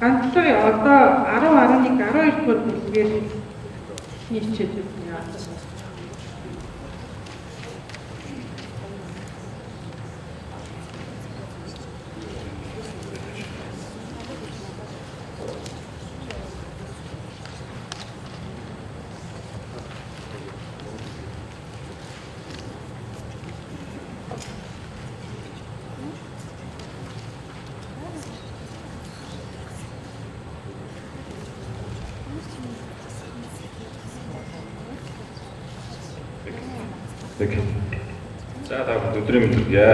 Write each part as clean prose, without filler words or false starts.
Гандлын одоо 10, 11, 12 дугаар бүлгээр хийчээд байна. За та өдрийн мэндүгье.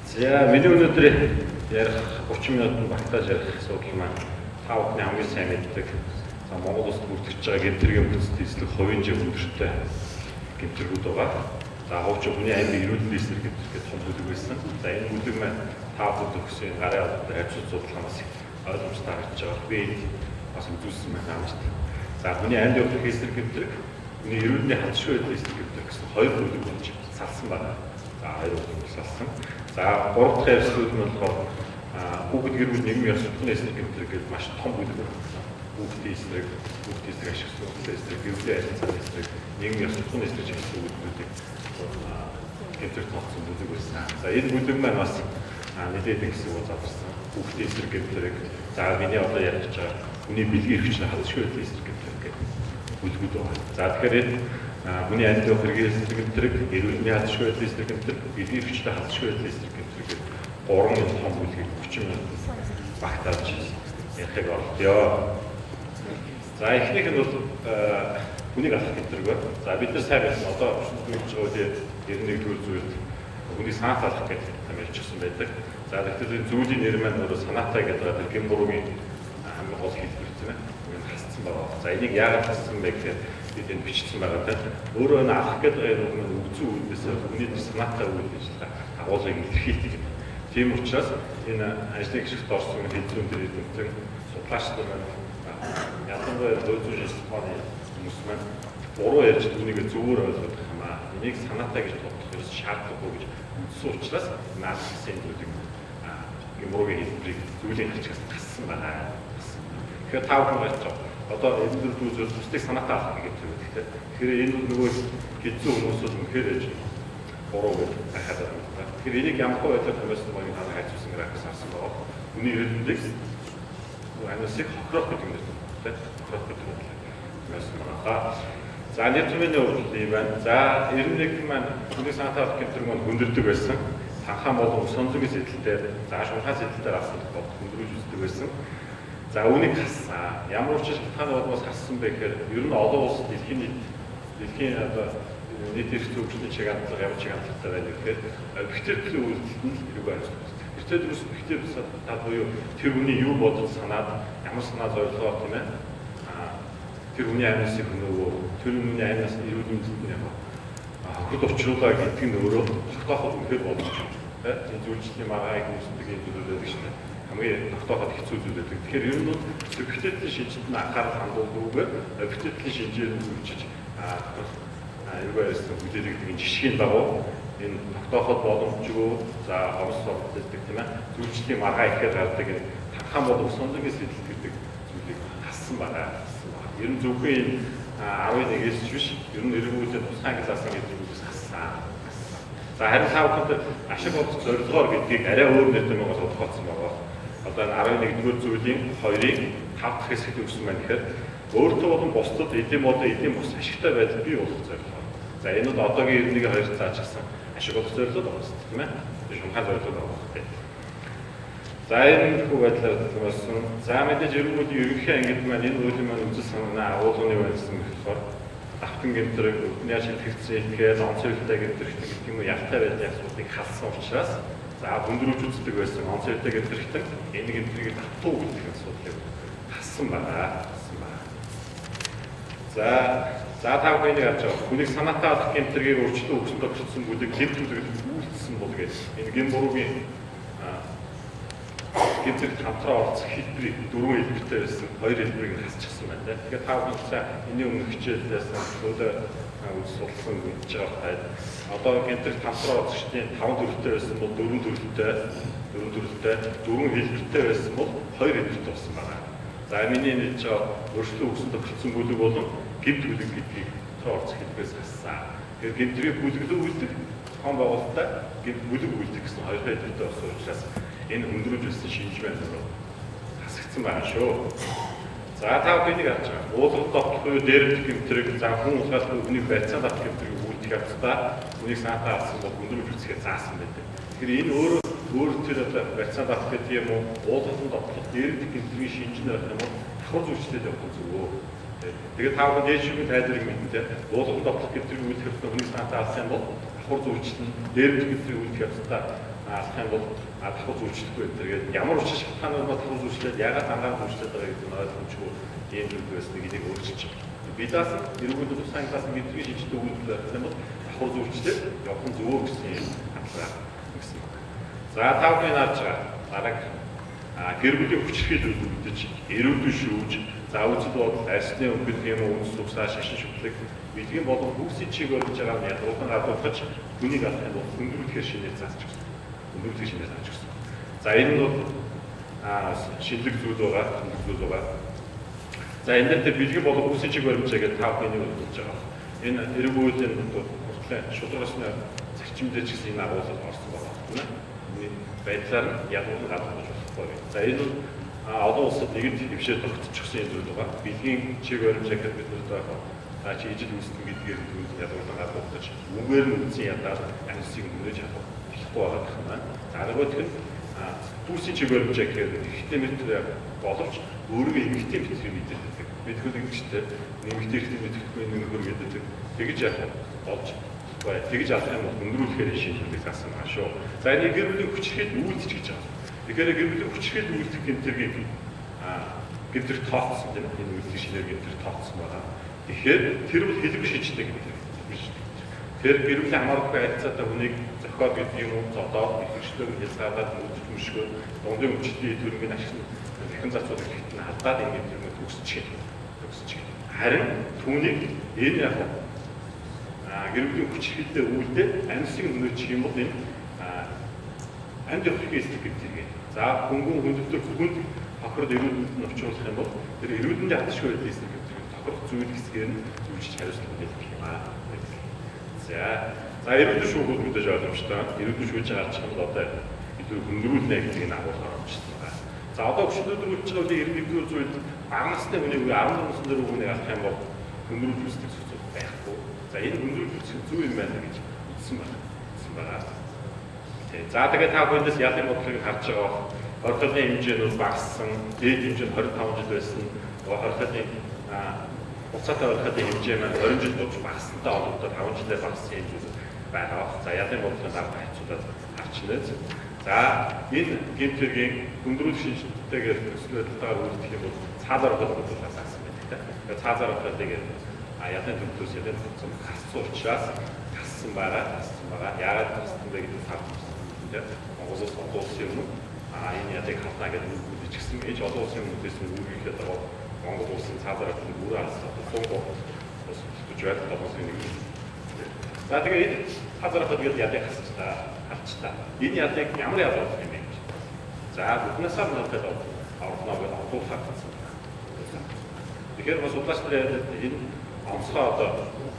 За миний өнөөдөр ярих 30 минутанд багтааж ярих асуудал маань та бүхний хамгийн сайн мэддэг. За Монгол улсад бүрдэж байгаа гэмтэргийн бүтцийн эслэг хувийн жив өндөртэй гэмтэргүүд байгаа. За хууч хүний аймаг эрүүл мэндийн эслэг гэмтэргээд том бүлэг байсан. За энэ бүлэг маань та бүхэн төгсөн гарын албатай хажууд судалгаанаас ойлгомжтой харж байгаа. Би бас үзүүлсэн байна гэж. За хүний аймаг явах эслэг гэмтэрэг миний эрүүлний хадшгүй байдлын эслэг гэмтэрэг гэсэн хоёр бүлэг болж салсан байна. За хоёр бүлэг салсан. За гурав дахь эслүүд нь болохоор хүүхэд гэр бүл нийгмийн ёс суртахууны эслэг гэмтэрэг гэж маш том бүлэг байна. Хүүхдийн эслэг ашигласан хүүхдийн эслэг, гэрлийн харилцааны эслэг, нийгмийн ёс суртахууны эслэг гэсэн бүлгүүдийг гэмтэрэг тооцсон бүлэг байсан. За энэ бүлэг маань бас нэлээд их хэсэг задарсан. Хүүхдийн эслэг гэмтэрэг, за миний одоо ярьж байгаа хүний бэлгийн эрхчлэн хадшгүй байдлын эслэг гэмтэрэг бүлгүүд байна. За тэгэхээр хүний амьд явах хэрэгээ эслэг гэмтэрэг, эрүүлний хадшгүй байдлын эслэг гэмтэрэг, бэлгийн эрхчлэн хадшгүй байдлын эслэг гэмтэрэг гэх гурван том бүлгийг 30 минут багтааж ярихыг оролдъё. За эхнийх нь бол хүнийг алах гэмтэрэг байна. За бид нар сайн байсан одоо үргэлж байгаа 91-р зүйлд хүнийг санаат алах гэдэг томьёолчихсан байдаг. За тэгэхээр энэ зүйлийн нэр маань өөрөө санаатай гэдэг байгаа гэм буруугийн хамгийн гол хэлбэр тийм ээ. Хасцсан байгаа. За энийг яагаад хассан бэ гэхээр бид энэ бичсэн байгаа тийм. Өөрөө энэ алах гэдэг юм нь үзүү үднээс хүний санаатай үйл ажиллагаа агуулгыг илэрхийлдэг юм. Тийм учраас энэ ажлын гишгт орсон хэлзүүн дээр эдгээр судлаач нар ялангуяа зөөлөн шалтгааны хүмүүс маань буруу ярьж түүнийг зөвөр ойлгох юм аа. Энийг санаатай гэж тодорхойлох ерөөс шаардлагагүй гэж үзсэн учраас наад хэсэг зүйлийг буруугийн хэлбэрийг зүйлийн хачгаас гассан байна. Тэгэхээр тав хүн гарч байгаа. Одоо энэ зүйл бусдыг санаатай авах гэдэг юм. Тэгэхээр энэ нөгөө хэцүү хүмүүсүүд үнэхээр ээж буруу гэж ахаад байна. Тэгэхээр энийг ямар байдлаар томьёосон багийн ханаа хайцсан графикс харсан байгаа. Үний эрдэмтэд анасыг хохирох гэдэг юм байна. Хохирох гэдэг юм байна. За нийтмийн хувьд юм байна. За 91 маань хүний санаатай авах гэмтэрэг маань хүндэрдэг байсан. Танхаа болон сонзогийн сэдэлтэй, за шунхаа сэдэлтэй авсан бол хүндрүүлж үздэг байсан. За үүнийг хассан. Ямар ч шалтгааны болоос хассан бэ гэхээр ер нь олон улс дэлхийн одоо нийт эрх зүйн чиглэлээр ямар чиглэлтэй байна гэхээр битэрхлийн үйлдэлд нь хэрэг байна. Битэрхлээс битэрхлээс та буюу тэр хүний юу бодож санаад ямар санаа зорилгоор тийм ээ. Тэр хүний амьсыг нөгөө тэр хүний амьсаас эрүүл мэндэд ямар хөд очруулаа гэдэг нь өөрөө тогтооход үнэхээр боломжтой. Энэ зүйлчлийн маргааг үүсдэг юм зүйлүүд гэж байна. Хамгийн тогтооход хэцүү зүйл байдаг. Тэгэхээр ер нь бол битэрхлийн шинжилт нь анхаарал хандуулгүйгээр битэрхлийн шинжээр үйлчиж эргүүлсэн бүтээгдэхүүн жишгийн дагуу энэ тогтооход боломжгүй за хомс болдог тийм ээ. Зүйлчлийн маргаа ихээр гардаг энэ танхаа болон сонзогийн сэдэл гэдэг зүйлийг хассан байна. Ер нь зөвхөн 11-ээс биш ер нь эргүүлээд тусгай ангилласан гэдэг зүйлээс хассан. За харин та бүхэнд ашиг болох зорилгоор гэдгийг арай өөр нэртэй байгаа тодорхойлсон байгаа. Одоо энэ 11-р зүйлийн 2-ыг 5 дахь хэсэгт өгсөн байна гэхээр өөртөө болон бусдад эдийн бус ашигтай байдал бий болох зорилго. За энэ нь одоогийн эрдэнэгийн хоёр заажсан ашиг болох зорилго байна тийм ээ. Шунхаа зорилго байна. За энэ хүү байдлаар томьёосон. За мэдээж ерөнхийдөө ерөнхий ангид маань энэ үйл маань үзэл санаа агуулгын байсан болохоор давтан гэмтэрэг, яаж хэлтгэгдсэн ихгээд онцгой хэлтэй гэмтэрэгтэй гэдэг юм уу ялтай байдлын асуудлыг халсан учраас за хүндрүүлж үздэг байсан онцгой хэлтэй гэмтэрэгтэй энэ гэмтэргийг давтуу гэдэг асуудлыг хассан байна. За та бүхэнийг харж байгаа. Хүнийг санаатай авах гэмтэргийг өөрчлөлт өгсөн бүлэг гэмтүүлэгт үйлдэлсэн бол гэдэг. Энэ гэм буруугийн гэмтэрт хамтран оролцох хэлбэрийг 4 хэлбэртэй байсан 2 хэлбэрийг хасчихсан байна. Тэгэхээр та бүхэн энэний өмнөх хичээлээс өдөө судалсан гэж байгаа. Одоо гэмтэрт хамтран оролцогчдын 5 төрөлтэй байсан бол 4 төрөлтэй 4 хэлбэртэй байсан бол 2 хэлбэртэй болсон байна. За миний нэг өөрчлөлт өгсөн тохиолдсон бүлэг болон гэмт бүлэг гэдгийг оролцох хэлбэрээс хассан. Тэгэхээр гэмтрийн бүлэглөө үлдэх зохион байгуулалттай гэмт бүлэг үлдэх гэсэн 2 хэлбэртэй болсон учраас энэ хөндрүүлж байсан шинжмээр хасагдсан байна шүү. За та бүхнийг харж байгаа. Уулгалт авах буюу дээрх гэмтрийг за хүн улгаалсан өвнийг байцаанд авах гэмтрийг үлдэх явцдаа үнийг санаатаа авсан бол хөндрүүлж үсгээ заасан байдаг. Тэгэхээр энэ өөр тэр одоо байцаанд авах гэдэг юм уу уулгалтанд авах дээрх гэмтрийн шинжнэр авах юм бол давхар зүйчлээд явах зөвөө. Тэгээд та бүхэн дээшгийн тайлбарыг мэднэ. Уулгалтанд авах гэмтрийг үлдэх явцдаа үнийг санаатаа авсан бол давхар зүйчлэн дээрх гэмтрийг үлдэх явцдаа алах юм бол давхар зүйчлэхгүй энэ. Тэгээд ямар учир шалтгаанаар давхар зүйчлээд ягаад ангаар зүйчлээд байгаа гэдэг нь ойлгомжгүй ийм зүйл байсан гэдгийг өөрчилж байгаа. Бидээс эргүүлээд тусгай класс гэмтрийн шинжтэй үйлдэл авах юм бол давхар зүйчлээд явах нь зөвөө гэсэн юм хатлаа гэсэн. За та бүхэн харж байгаа. Дараа гэр бүлийн хүчрхийл үлдэж эрүүдэн шүүж за үзэл бодол арсны өнгөд юм үндэс тусаа шашин шүтлэг бэлгийн болон хүүсийн чиг өрж байгаа нь ядуулан гадуурхаж хүнийг авах юм бол хөндрүүлэхээр шинээр заасч өгсөн. Хөндрүүлэх шинээр заасч өгсөн. За энэ нь бол шинэлэг зүйл байгаа. За энэ дээр бэлгийн болон хүүсийн чиг өрж байгаа та бүхний үлдэж байгаа. Энэ эргүүлэн хүртлээ шударгасны зарчимдээ ч гэсэн энэ агуулгад орсон байна. Байдлаар ядуулан гадуурхаж болохгүй. За энэ нь олон улсад нэгэн хөвшөө тогтчихсон юм зүйл байгаа. Бэлгийн чиг өрж байгаа бид нар чи ижил үүсгэн гэдгээр ядуулан гадуурхаж үгээр нь үндсэн ядаад амьсыг нөрөж авах болохгүй байгаа юм байна. За нөгөөх нь түүсийн чиг өрж байгаа гэхээр ихтэй метр боловч өөрийгөө эмэгтэй мэтрийг мэддэг. Мэдхүүл ингэжтэй нэмэгтэй ихтэй мэдхгүй нэмгөр гэдэг. Тэгж яах болж бай. Тэгж авах юм бол хөндрүүлэхээр шинжилгээ заасан байгаа шүү. За энэ гэр бүлийн хүчрхийл үйлдэж гэж байгаа. Тэгэхээр гэр бүлийн хүчрхийл үйлдэх гэмтэргийг гэмтэр тооцсон тийм энэ үйлдэх шинээр гэмтэр тооцсон байгаа. Тэгэхээр тэр бол хэлбэр шижтэй гэмтэр. Тэр гэр бүлийн хамааралгүй айцаатай хүнийг зохиол гэдэг юм уу зодоод ихчлэн хязгаарлаад үйлдэж мөшгөө дундын өвчтөний төрөнгийн ашиг дахин зацуулах хэрэгтэй нь хадаад ингэ гэмтэр төгсчих. Харин түүнийг энэ яг гэр бүлийн хүчрхийлэлтэй үйлдэл амьсыг нөөчих юм бол энэ амьд явах хийсдэг гэдэг. За хөнгөн хүндэтгэл хүнд хохирол эрүүдэнд нь орчуулах юм бол тэр эрүүдэндээ хатшгүй байдсан гэдэг тохирох зүйл хэсгээр нь зүйлж хариуцлага өгөх юм аа. За эрүүдэнд шүүхүүд мэдээж ойлгомжтой. Эрүүдэнд шүүж байгаа ч юм бол одоо илүү хөндрүүлнэ гэдэг нь агуулгаар орчихсон байна. За одоо өчигдөр үлж байгаа үеийн иргэдийн зүйл бага насны хүнийг 14 насны дөрөв хүнийг авах юм бол хөндрүүлж үздэг зүйл байхгүй. За энэ хөндрүүлж үзэх зүйл юм байна гэж үзсэн байна. За тэгээд та бүхэндээс ял юм бодлыг харж байгаа хорхолны хэмжээ нь багассан, дээд хэмжээ нь 25 жил байсан. Хорхолны уцаатай хорхолны хэмжээ маань 20 жил болж багассантай олонтой 5 жилээр багассан юм зүйл байгаа. За ял юм бодлыг дараа хайцуулаад харчнаа. За энэ гэмтэргийн хөндрүүлэх шинжилгээгээр төслөөлөлтөөр үлдэх юм бол цаазаар бодлого заасан байдаг. Тэгээд цаазаар бодлогыг ядын төвлөөс ядын төвцөн хассан учраас хассан байгаа. Яагаад хассан бэ гэдэг таарсан. Монголоос олон улсын өмнө энэ ядыг хатна гэдэг үг бичсэн. Ээж олон улсын өмнөөс үүргэхэд байгаа Монгол улсын цаазаар бүр алсан. Тонго бас төжвэд тавсан нэг. За тэгээд цаазаар бодлогыг ядыг хасчихлаа. Энэ ядыг ямар ядуу болох юм бэ? За бүхнээсээ надад орноо гэж авуулах гэсэн. Тэгэхээр бас судлаач нар энэ онцгой одоо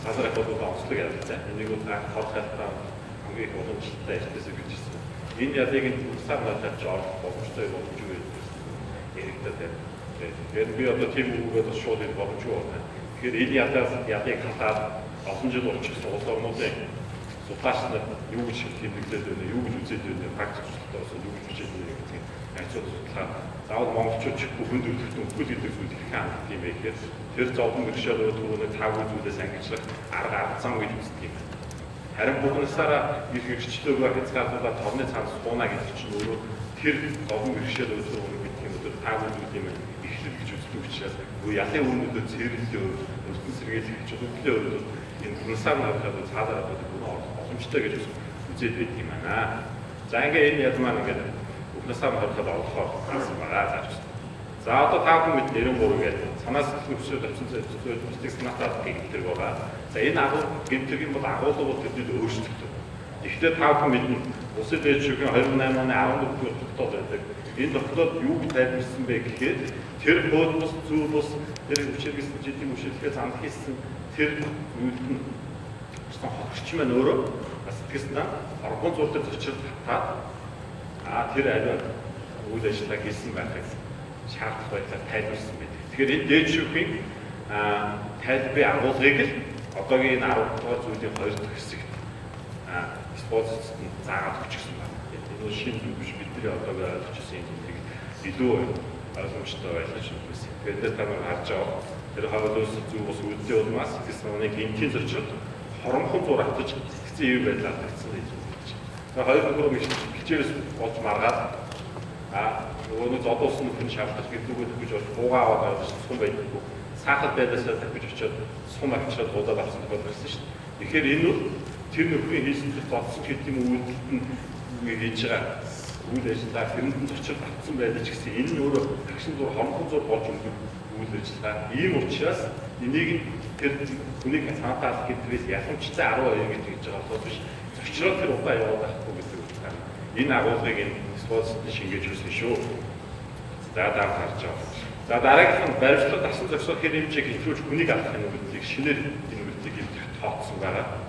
цаазаар бодлого онцлог ялцсан. Энийг хот хайлтаа хамгийн боломжтой ихтэйсэг гэж хэлсэн. Энэ ядыг усаар надад жоо боломжтой боломжгүй яригдаад. Тэгэхээр би одоо тийм үгээд шууд энэ боломжгүй байна. Тэгэхээр энэ ядыг хатаад олон жил болчихсон улс орнуудын судлаач нар юу гэж хэлбэглээд байна, юу гэж үзээд байна, практик судалгаатаас юу гэж бичээд байна гэдэг айцууд судлаа. Заавал монголчууд ч бүхэнд өвдөлтөнд үгүй гэдэг зүйл их хаа юм бэ гэхээр тэр зовлон гэршэл өөрөөр таагүй зүйлээс ангижлах арга зам гэж үздэг юм. Харин бүхнээсээ их хөвчлөөгөө хязгаарлуулаад торны цаанаас сууна гэдэг чинь өөрөө тэр зовлон гэршэл өөрөөр гэдэг юм уу таагүй зүйл юм ихлэл гэж үздэг учраас ялын өмнөд цэвэрлэлээ өртөн сэргийлэх гэж хөдлөө өөрөө энэ бүхнээсээ надад цаадаад байгаа боломжтой гэж үзээд байт юм аа. За ингээ энэ яд маань ингээд Өхнөөсөө хориход олохоор гарсан байгаа зааж байна. За одоо та бүхэн мэд 93 гэдэг санаас төвшөөд очсон зүйлс натаад гэмтэрэг байгаа. За энэ агуул гэмтэрэг юм бол агуулгууд төдийд өөрчлөгдөв. Гэхдээ та бүхэн мэднэ улсын дээд шүүхийн 28 оны 14 дугаар тогтоол байдаг. Энэ тогтоолд юу тайлбарсан бэ гэхээр тэр хууль бус зүйл бус тэр хүчирхийлсэн жидийн хүчирхийлээ зам хийсэн тэр үйлд нь хогч маань өөрөө бас сэтгэлснээ оргон зур дээр зочид татаад тэр аливаа үйл ажиллагаа хийсэн байхыг шаардах байдлаар тайлбарсан байдаг. Тэгэхээр энэ дээд шүүхийн тайлбарын агуулгыг л одоогийн энэ 10 дугаар зүйлийн 2 дахь хэсэгт спортсд заагаад өгчихсөн байна. Энэ шинэ зүйл биш бидний одоогийн ойлгочихсон юм зүйлийг илүү ойлгомжтой байлгаж өгсөн. Тэгэхээр та нар харж байгаа тэр хавлуус зүйл бас үүдээ улмаас сэтгэлснээ гинтийн зочид хоромхон зур автаж сэтгцэн ив байдлаар тавьсан гэж байна. За хоёр дөрөв хичээлээс болж маргаад нөгөө нэг зодуулсан хүн шаардах гэдгүүгээ төгөж болж буугаа аваад сум байдаг. Саахад байдаасаа тавьж очиод сум авчираад удаад авсан тохиол байсан шүү дээ. Тэгэхээр энэ бол тэр нөхрийн хийсэн тэр зодсон гэдэг юм үйлдэлд нь хийж байгаа үйл ажиллагаа хэрэнд зочид авсан байдаг ч гэсэн энэ нь өөрөө такшин зур хоромхон зур болж өнгөрөх үйл ажиллагаа. Ийм учраас энийг тэр хүнийг цаатаалах гэдгээс яламжтай 12 гэж хэлж байгаа бол биш. Зочроо тэр удаа яваад байхгүй гэдэг үг. Энэ агуулгыг энэ спортсд шингээж өгсөн шүү. За дараа харж байгаа. За дараагийнх нь баримтлал дасан зохисол хэр хэмжээг хэлжүүлж хүнийг авах энэ үйлдэлийг шинээр энэ үйлдэлийг гэмтэх тооцсон байгаа.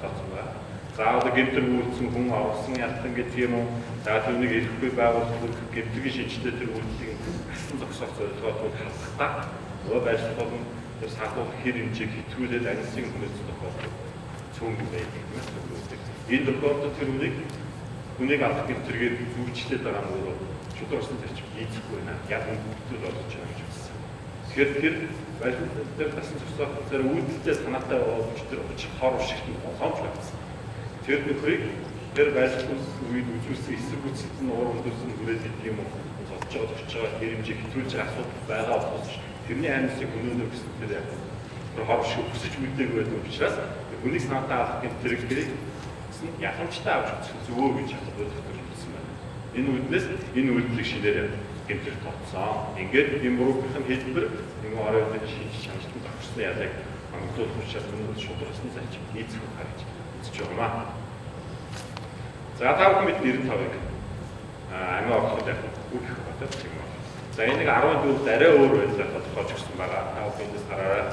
За одоо гэмтэр үйлдсэн хүн орсон ялтан гэдэг юм уу? За түүнийг ирэхгүй байгуулах гэмтэргийн шинжтэй тэр үйлдэлийг дасан зохисол зорилгоор хангалттай нөгөө баримтлал нь тэр сахалах хэр хэмжээг хэтрүүлээд анилсын хүнээс тохиолдох цөөнгүй байдаг. Энэ тохиолдолд тэр хүнийг авах гэмтэргээр зүйчлээд байгаа нь өөрөө чөлөөсөн зарчим хийхгүй байна. Яг үнэхээр болгож байгаа гэж байна. Тэгэхээр тэр баримтлал дээр дасан зохисол зэрэг үйлдэлтэй санаатай болж тэр хор шигт боломж байсан. Тэр нөхрийг тэр байлгуулсан үед үзүүлсэн эсрэг үсэлт нь уур өндөрсөн хүрээд гэдэг юм уу? Зодж байгаа очиж байгаа хэмжээ хэтрүүлж асуудал байгаа болохоос тэрний амьсыг өнөөнөө гэсэн тэр яг тэр хор шиг өсөж мэдээгүй байдаг учраас хүнийг санаатай авах гэмтэрийг яламжтай авч үзэх зөвөө гэж бодсон байна. Энэ үднээс энэ үйлдэлийг шинээр гэмтэр тооцсон. Ингээд энэ бүрийн хэлбэр нэг оройн шинж чанарт авчсан ялаг Монголд учраас өнөөдөр шударсан зарчим нийцэх харж үзэж байгаа. За та бүхэн бид 95-ыг амиа ороход үг их бодож байна. За энийг 14-д арай өөр байдлаар тодорхойлж өгсөн байгаа. Та бүхнээс хараарай.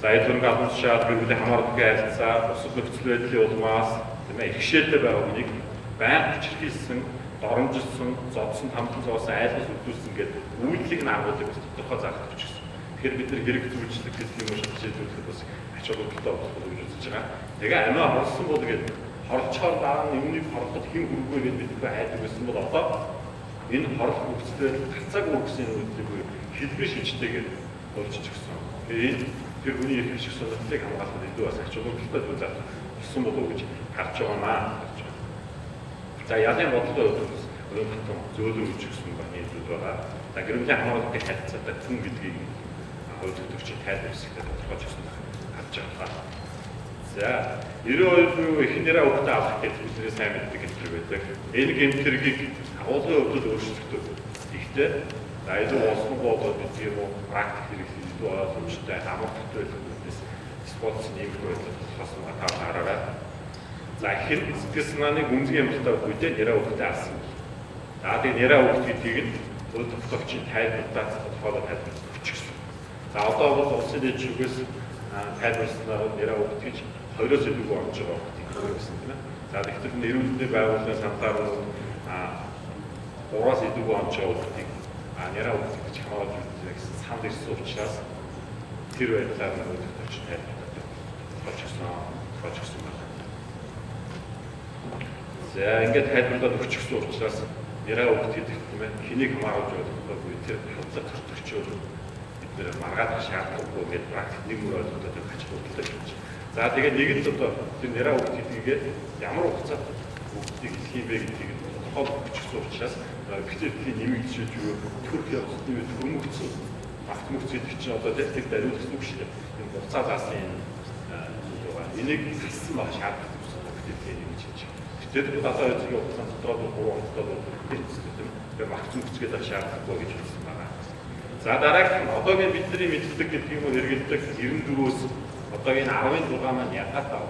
За энэ төрлийн гадууршаад гэрүүлийн хамаарлагын харилцаа, бусад нөхцөл байдлын улмаас ихшээтэй байгаа хүнийг байнга хүчирхийлсэн, доромжилсон, зодсон, хамтлан зовсон, айлгаж үлдүүлсэн гэдэг үйлдэлийг нь агуулдаг бас тодорхой заах гэж байна. Тэгэхээр бид нар хэрэг зүйчлэх гэдэг юм шиг хичээлүүлэхэд бас ач холбогдолтой болох гэж үзэж байгаа. Тэгээ амиа хорлсон бол гэдэг хорлцохоор дараа нь юмны хорлоход хэн хүргүй гэж бидний хайдаг байсан бол одоо энэ хорлох нөхцөлөд тацааг үргэсийн үйлдэлийг хэлбэр шинжтэйгээр болж өгсөн. Тэгээд тэр хүний эрх ашиг сонирхлыг хамгаалахад илүү бас ач холбогдолтой зүйл заах болсон болов уу гэж харж байгаа маа. За ялын бодлого өөрөөр зөөлөн үжигсэн байна зүйл байгаа. За гэрүүлийн хамгаалалтын харилцаатай хүн гэдгийг хууль төгсөж тайлбарлах тодорхойлж өгсөн харж байгаа. За 92% эхнэрээ өгтөө авах гэдэг бидний сайн мэддэг гэмтэр байдаг. Энэ гэмтэргийг агуулгын хувьд өөрчлөлтөө. Гэхдээ за илүү болсон болоод бид юм уу практик хэрэглэх илүү ойлгомжтой амар төлөвлөлтөөс спортс нэмэх байдлаар тусгасан та хараарай. За хэн сэтгэл санааны гүнзгий юмтай үедээ нэрээ өгтөө авсан. За тэгээд нэрээ өгт гэдгийг нь зөв тогтоогчийн тайлбарлаад тодорхойлоод өгчихсөн. За одоо бол улсын дэд шүүхээс тайлбарснаар нэрээ өгт гэж 2-оос илүү орж байгаа гэсэн тийм ээ. За тэгэхээр нэрүүдний байгууллагын саналаар нь 3-аас илүү орж байгаа гэдгийг нэрээ өгт гэж хамгаалж үздэг гэсэн санд ирсэн учраас тэр байдлаар нь өгч тайлбарлаад өгсөн байна. За ингээд тайлбарлаад өгчихсөн учраас нэрээ өгт гэдэг юм байна. Хэнийг хамгаалж байгаа вэ? Тэр хавцаг төрчөөр бид нэр маргаадах шаардлагагүй гэдэг практик нэг мөр ойлгоход хач бодлоо гэж. За тэгээд нэгэн одоо тэр нэрээ өгт гэдгийг ямар хугацаанд өгтийг хэлэх юм бэ гэдгийг тодорхойлж өгчихсөн учраас битэрхий нэмэгдэж юу төрх явцны үед хөрмөгцсөн багт мөцөд чинь одоо тэр даруйд гэсэн үг шүү дээ. Энэ буцаа заасан энэ энийг хэлсэн баг шаардлагатай битэрхий нэмж хийж. Тэд одоо эцгийн хугацаанд дотроо 3 хоногт эцэстэн тэгээ максимум хүчгээд шаардлагагүй гэж хэлсэн байна. За дараагийнх нь одоогийн бидний мэддэг гэдэг юм уу хэрэгэлдэг 94-өөс одоогийн 16 маань ягаад тав.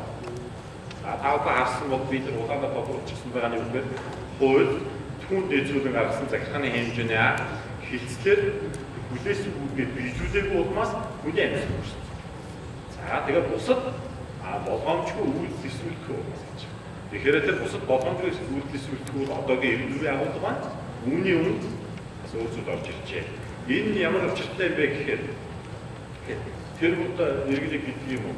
За тав харсан бол бид нар удаанаар тодорхойлчихсан байгаа нь юу гэхээр хууль түүнд дэжүүлэн гаргасан захиргааны хэмжээний хилцлэр хүлээсэн бүдгээ bijүүлээгүй улмаас хүний амьсгал хүрсэн. За тэгээд бусад болгоомжгүй үйлдэл эсвэл улмаас гэж. Тэгэхээр тэр бусад болгоомжгүй үйлдэл эсвэл одоогийн 94-ийн агуулга маань үүний өмнө зөвхөн орж иржээ. Энэ ямар учиртай бэ гэхээр тэр удаа иргэлэг гэдэг юм уу?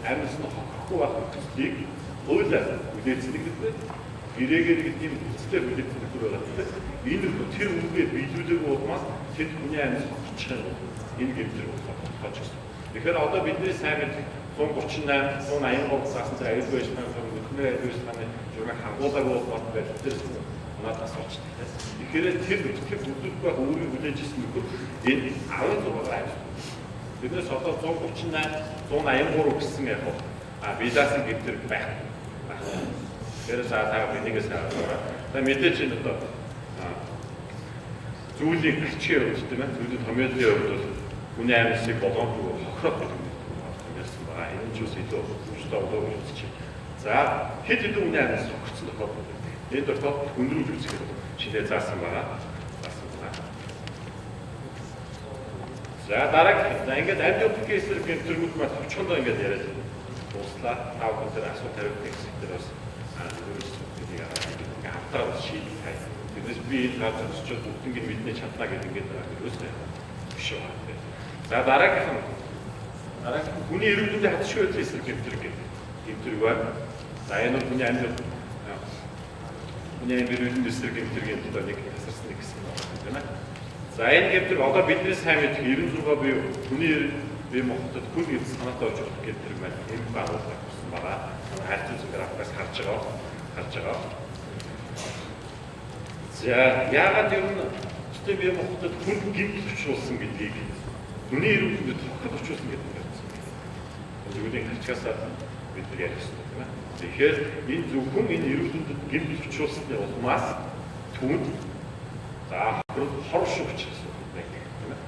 Амьсгал хохирохгүй байх хүслийг хуулиар үлээцдэг гэдэг. Гэрээгээр гэдэг юм хүчтэй үлээцдэг байгаа гэдэг. Энэ тэр үгээ биелүүлээгүй улмаас тэд хүний амьсгал хохирчих юм. Энэ гэмтэр болохоож байна. Тэгэхээр одоо бидний сайн мэддэг 138, 183 заасан цай аюул байж байгаа юм. Өдний аюул байшны журмыг хангуулаагүй бод байлтээс надаас очтой. Тэгэхээр тэр бүтгэх бүдүүлэх байх өөрийн хүлээж ирсэн нөхөр энэ 16 аймаг. Биднээс одоо 138, 183 гэсэн яг визасын гэмтэр байх. Тэр саатаа биднээс аваа. За мэдээж энэ одоо зүйлийг гэрчээ өгч тийм ээ. Зүйлийг томьёолын хувьд бол хүний амьсыг болгоомжгүй хохирох гэдэг юм ярьсан байгаа. Энэ ч үс илүү өвчтөй болоо гэж чинь. За хэд хэдэн хүний амьс хохирсон тохиолдол. Энэ тохиолдолд хүндрүүлж үзэх шинээр заасан байгаа. За дараагийн ингээд амьд утгын эсрэг гэмтрүүд маань товчхондоо ингээд яриад дуслаа. Тав хүн дээр асуулт хариулт гэсэн дээр бас ингээд хавтаа шийдэх хай. Тэгээс би энэ газар очиж бүгднийг мэднэ чадна гэдэг ингээд юустай биш үү. За дараагийн хүний эрүүл мэндийн хатшгүй байдлын эсрэг гэмтрэг байна. За энэ бол хүний амьд хүний эрүүл мэндийн эсрэг гэмтрийн одоо нэг хасарсан нэг хэсэг байна. За энэ гэмтрэг одоо бидний сайн мэдэх 96 бие хүний бие махбодод хүн гэж санаатай болж байгаа гэмтрэг маань энэ байгууллага болсон байгаа. Хайрцаг графикаас харж байгаа. За яагаад ер нь өстэй бие махбодод хүн гэмт төвчүүлсэн гэдгийг хүний эрүүл мэндэд хохирох төвчүүлсэн гэдэг юм байна. Зөвхөн харчгаасаа бид нар ярих хэрэгтэй тийм ээ. Тэгэхээр энэ зөвхөн энэ эрүүл мэндэд гэмт төвчүүлсны улмаас түүнд за хор шүвч гэсэн үг байна тийм ээ.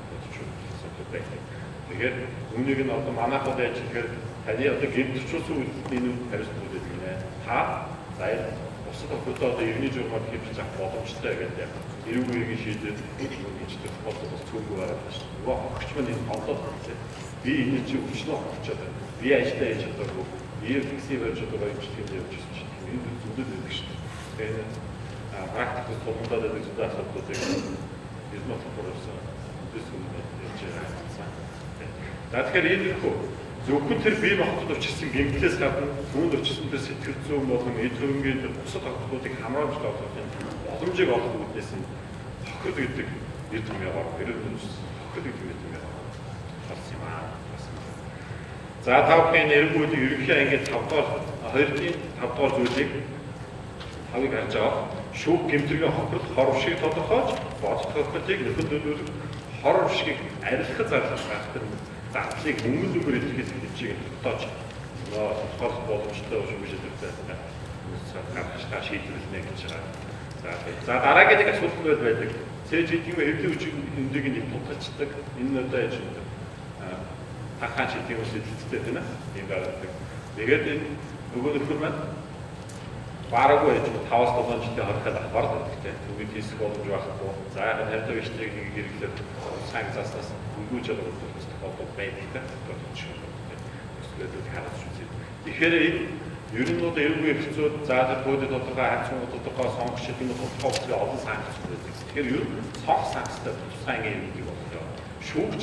Тэгэхээр үүнийг нь одоо манайхад ажиллахаар таны одоо гэмт төвчүүлсэн үйлдэлний нүд хариуцлага гэдэг юм ээ. Та за бусад охидоо одоо иргэний журмаар хийх зах боломжтой гэдэг яг эрүүл мэндийн шийдэл гэж тохиолдол бас цөөнгүй байгаа шүү. Нөгөө хогч маань энэ тоглоод байна. Би энэ чинь өвчлөө хогчоод байна. Би ажиллаа хийж чадаагүй. EFX-ийг барьж байгаа юм шиг явж ирсэн чинь энэ зүгдэл байдаг шүү. Тэгэхээр практикт тулгуурлаад байдаг зүйл асуудлуудыг бизнес процесс дэсгүүдэд хийж байгаа. За тэгэхээр энэ хөө зөвхөн тэр бие махбод учирсан гэмтлээс гадна түүнд учирсан тэр сэтгэл зүйн болон эд хөрөнгийн бусад тогтолцоодыг хамруулж тоглохын боломжийг олох үүднээс нь хохирд гэдэг эд хөрөнгөөр эрүүл мэндийн хохирд гэдэг эд хөрөнгөөр болсон юм аа. За тавхын эргүүд ерөнхий ангид 5 дугаар 2-5 дугаар зүйлийг хавыг харж байгаа. Шүүх гэмтрийн хохирол хор шиг тодорхойлж бодох хохирлыг нөхөдлөлөөлөх хор шиг арилгах зарлах гахтар зардлыг мөнгөнд өгөр илэрхийлэх хэмжээг тогтоож тодорхойлох боломжтой шүүмжлэлтэй гаргах шийдвэрлэнэ гэж байгаа. За дараагийн нэг асуудал байдаг. ЦЖ-ийн хэвлэл хүчийг хэмжээг нь тулгарчдаг. Энэ нь одоо яаж вэ? Хахаа чиглэлийн үйлчлэлтэй тийм ээ. Ийм гаргадаг. Тэгээд энэ нөгөө нөхөр маань баараагүй байж 5-7 жилийн хорхол аваар гэдэг. Түүний хийсэх боломж байхгүй. За яг нь 50 виштрийг хэрэглээд сайн заснаас хөнгөөж байгаа тохиолдол байдаг. Тэгэхээр ер нь одоо эрүүл хэвцүүд за тэр буудлын тодорхой хайцсан тодорхой сонгогч гэдэг нь тодорхой олон санкц байдаг. Тэгэхээр ер нь сонгох санкцтай сайн юм болоо. Шүүгч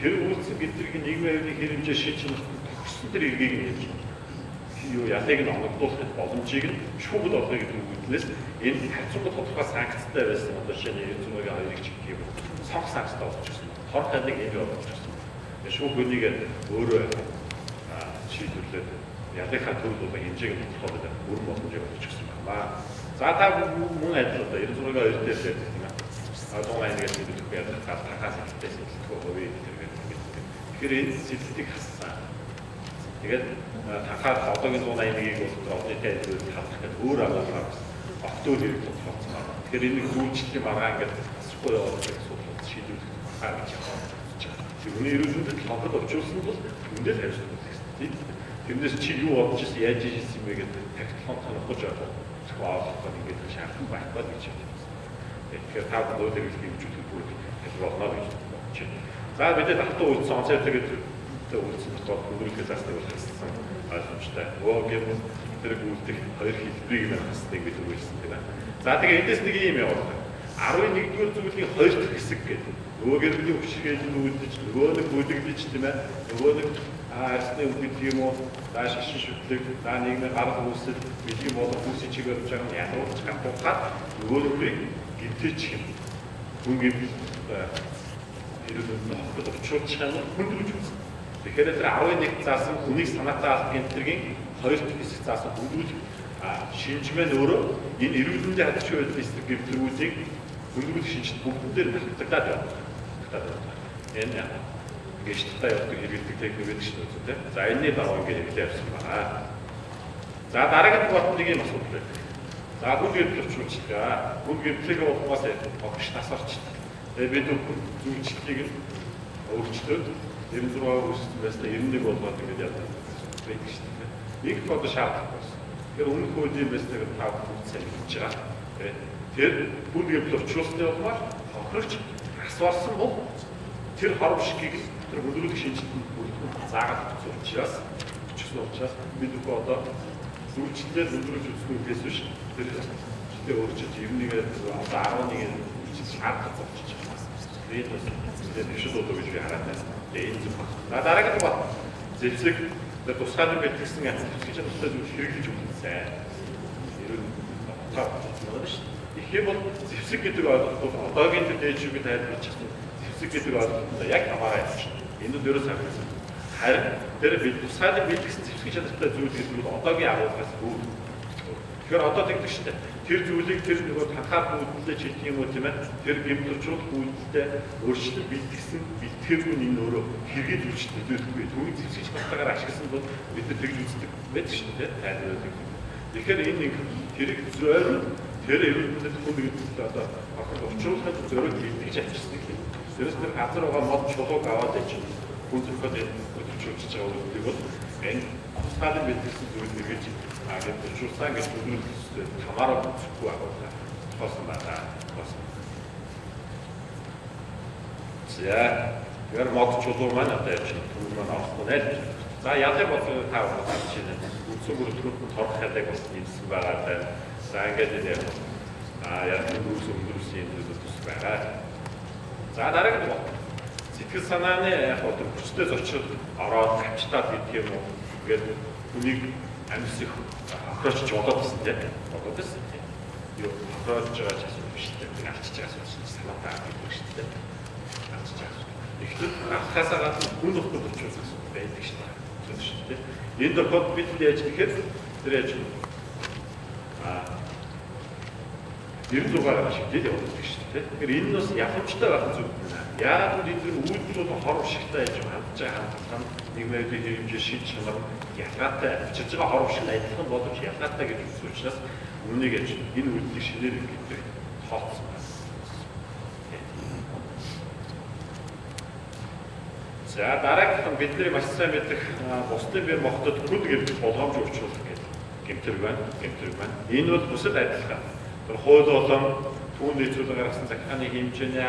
тэр үйлс гэдгийг нийгмийн аюулын хэрэгжээ шийдэж төгссөн тэр эргийг нь ярьж юу ялыг нь оногдуулах боломжийг нь шүүгд олох гэдэг үгнээс энэ хайцсан тодорхой санкцтай байсан одоо шинэ 92-ыг чиг юм сонгох санкцтай болж ирсэн. Хор хайлыг энэ болж ирсэн. Шүүх үнийг өөрөө шийдвэрлээд ялынхаа төрөл болон хэмжээг нь тодорхойлоод бүрэн боломжийг олж ирсэн байна. За та мөн адил одоо 96 2 дээр тийм ээ. Одоо нэг л бид яах гал тахаас хэлсэн төлөвөө Тэгэхээр энэ сэтгтийг хассан. Тэгээд танхаар одоогийн 181-ийг бол одны гэж хавтахад өөр амлаа гэсэн. Октод хэрэг тодорхойлсон байна. Тэгэхээр энэ үйлчлэлийн маргаан ингээд асахгүй яваад асуудал шийдвэрлэх хаа гэж байна. Үүний ерөнхийдөө толгойд орчуулсан бол үндэл хариуцлага гэсэн. Тэрнээс чи юу бодож ирсэн, яаж ирсэн юм бэ гэдэг тактикон тонохож байгаа. Авах ингээд шаардлага байхгүй гэж байна. Тэгэхээр та бүхэн өөрөөр хэмжүүлэх бүр болно гэж байна. За бид давтаа үйлдсэн онцгой тэгээд үйлдсэн дотор хөнгөлөлтөд заастай болох гэсэн ойлгомжтой. Өөгийн тэрэг үйлдэх хоёр хэлбэрийг нэг хасныг бид үйлдсэн тийм. За тэгээд эндээс нэг юм явуулдаг. 11-р зүйлийн хоёр дахь хэсэг гэдэг. Нөгөө гэрлийн хөшгөөл нүүдэж, нөгөө нэг бүлэглэж тийм ээ. Нөгөө нэг арсны үгд юм уу? Дааш шин шүтлэг, даа нийгмийн гарал үүсэл, бидний болон хүмүүсийн чигээр явж байгаа ядууч гатуухад нөгөө нүрийг гинтэж юм. Хүн гэвэл хэрэг нөхөд очиж чанаа хүндрүүлж үзсэн. Тэгэхээр тэр 11 заасан хүнийг санаатаа гинтергийн хоёр дахь хэсэг заасан хүндрүүлж шинжмэн өөрөө энэ эрүүлэндээ хадч байдаг хэсэг гэмтрүүлийг хүндрүүлэх шинжит бүгдэн дээр багтагдаад байна. Энэ гэрчтэй явдаг хэрэглэдэг техник байдаг шүү дээ. За энэний дараа ингээд хэлээ явсан байна. За дараагийн бот нэг юм асуудал байна. За хүн гэрэл очруулчихлаа. Хүн гэрэлийг болохоос огш тасарч. Тэгээд бид зүйлчлэгийг өөрчлөөд 96 өсөлтөөс 91 болгоод ингээд явдаг байдаг шүү дээ. Нэг бод шаардлагатай байсан. Тэгэхээр өмнөх үеийн мэснийг тав сайн хийж байгаа. Тэр хүн гэрэл очруулсны улмаар хохирогч асуурсан бол тэр хоров шигийг тэр хөдөлгөөний шинжилгээнд бүрдүүлж заагаад учраас бид одоо зүйлчлээ хөдөлгөж үзснээс биш тэр жилдээ өөрчилж 91-ээр одоо 11-ээр шаардлага болчих байна. Тэгээд бас дэвшил болоо гэж би хараад байна. Энэ зүг байна. Дараагийн бат зэвсэг тусгай мэдгэсэн гэж боддог зүйл хэрэглэж үзсэн. Ерөн тав байна шүү. Их юм бол зэвсэг гэдэг ойлголт бол одоогийн дээжүүгээ тайлбарлаж чадсан. Зэвсэг гэдэг ойлголт яг хамаараа явж байна. Энэ нь ерөөс харагдсан. Харин тэр бид тусгай мэдгэсэн зэвсэг чадaltaй зүйл гэдэг нь одоогийн агуулгаас өөр. Тэгэхээр одоо тэгдэг шүү дээ. Тэр зүйлийг тэр нөгөө танхаар үйлдэлтэй чилдэг юм уу тийм ээ? Тэр гэмтэрчүүд үйлдэлтэй өөрчлөлт бэлтгэсэн бэлтгэргүй энэ өөрөө хэрэгэж үйлчлэгдүүлэхгүй. Түүний зэвсгч батлагаар ашигласан бол бид нар тэгж үздэг байдаг шүү дээ. Тайлбарлаад. Тэгэхээр энэ нэг хэрэг зөөр тэр эрүүлбэлд хүн гэдэг одоо очруулахад зөрөг бэлтгэж авчирсан юм. Тэрс тэр газар байгаа мод чулууг аваад ич хүн зөвхөн өдөрчүүлж байгаа үйлдэл бол энэ тусгай бэлтгэсэн зүйл хэрэгэж гэмтэрчүүлсэн гэж төлөвлөсөн хамаараа бүсгүй байгаа. Тосон байна. Тосон. За яг мод чулуу маань одоо яаж түр маань авахгүй нэ. За ялын бол та бүхэн чинь үндсэн бүрэлдэхүүн торох хадаг бас нэмсэн байгаа даа. За ингээд энэ яг өндөрсөн зүйлс байгаа. За дараагийн бол сэтгэл санааны яг одоо хүчтэй зочид ороод авчтаад гэдэг юм уу. Ингээд хүнийг амьсах охрооч болоод гэсэн тийм. Болоод гэсэн тийм. Юу охрооч байгаа ч асуух биш тийм. Авчиж байгаа асуух санаатай байдаг шүү дээ. Авчиж байгаа. Эхлээд авахаас гадна хүн нөхдөд очиж байдаг шүү дээ. Энэ доход бид яаж гэхээр тэр яаж 96 шиг дээд явуулдаг шүү дээ. Тэгэхээр энэ нь бас явамжтай байх зүйл байна. Яагаад гэвэл энэ үйлдэл бол хор уршигтай байж хандж байгаа хандлага нийгмийн хэмжээ шийдэж чанар ялгаатай авчирж байгаа хор уршиг адилхан боловч ялгаатай гэж үзсэн учраас үүнийг яаж энэ үйлдэлийг шинээр гэдэг тооцсон байна. За дараагийн бидний маш сайн мэдэх бусдын бэр мохтод хүнд гэмтэл болгоомж өөрчлөлт гэдэг гэмтэрэг байна. Энэ бол бусад адилхан. Тэр хууль болон түүнд нийцүүлэг гаргасан захиргааны хэмжээний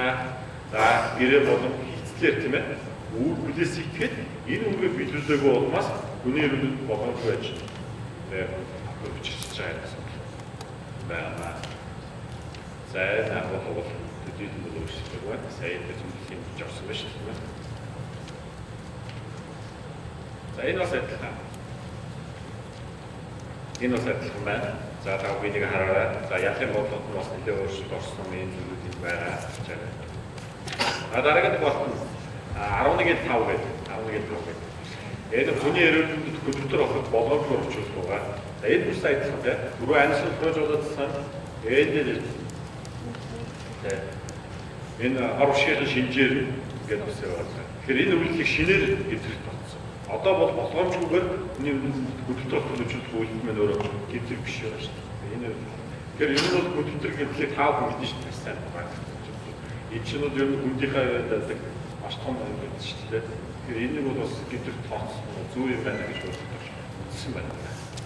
за гэрээ болон хилцлэр тийм ээ үйл бүлээс итгэхэд энэ үүрэг биелүүлээгүй улмаас хүний эрүүлэлт болгоомж байж өчөж байгаа юм байна. За энэ бол төдийлөн бол өөрчлөлт байна. Сайн зүйлийн жавсан байна шүү дээ. За энэ бас адилхан. Энэ бас адилхан байна. За та бүхнийг хараарай. За ялын бодлогод бас нэлээд өөрчлөлт орсон юм зүйлүүд байгаа. Дараагийн бол 11.5 гэдэг. 11.5 гэдэг. Энэ хүний эрүүлэлтэд хөдөлтөр авах болгоомжтой орчуулах байгаа. За энэ бүс адилхан тийм. Дөрөв ансын прожектодсан энэ энэ арвшигын шинжээр гэдэг үсээ байна. Тэгэхээр энэ үйлчлэг шинээр идэвхтэй болсон. Одоо бол болгоомжгүйгээр хөдөлтөрт төлөвлөлт үйлдэл өөрөө гэмтэр биш байна шүү дээ. Энэ тэгэхээр энэ бол хөдөлтөр гэмтлийг тав мэднэ шүү дээ. Сайн байна. Энэ чинь бол ер нь хүндийнхээ байдаг маш том юм байна шүү дээ. Тэгэхээр энэ бол бас гэмтэр тооцсон зөв юм байна гэж бодсон байна.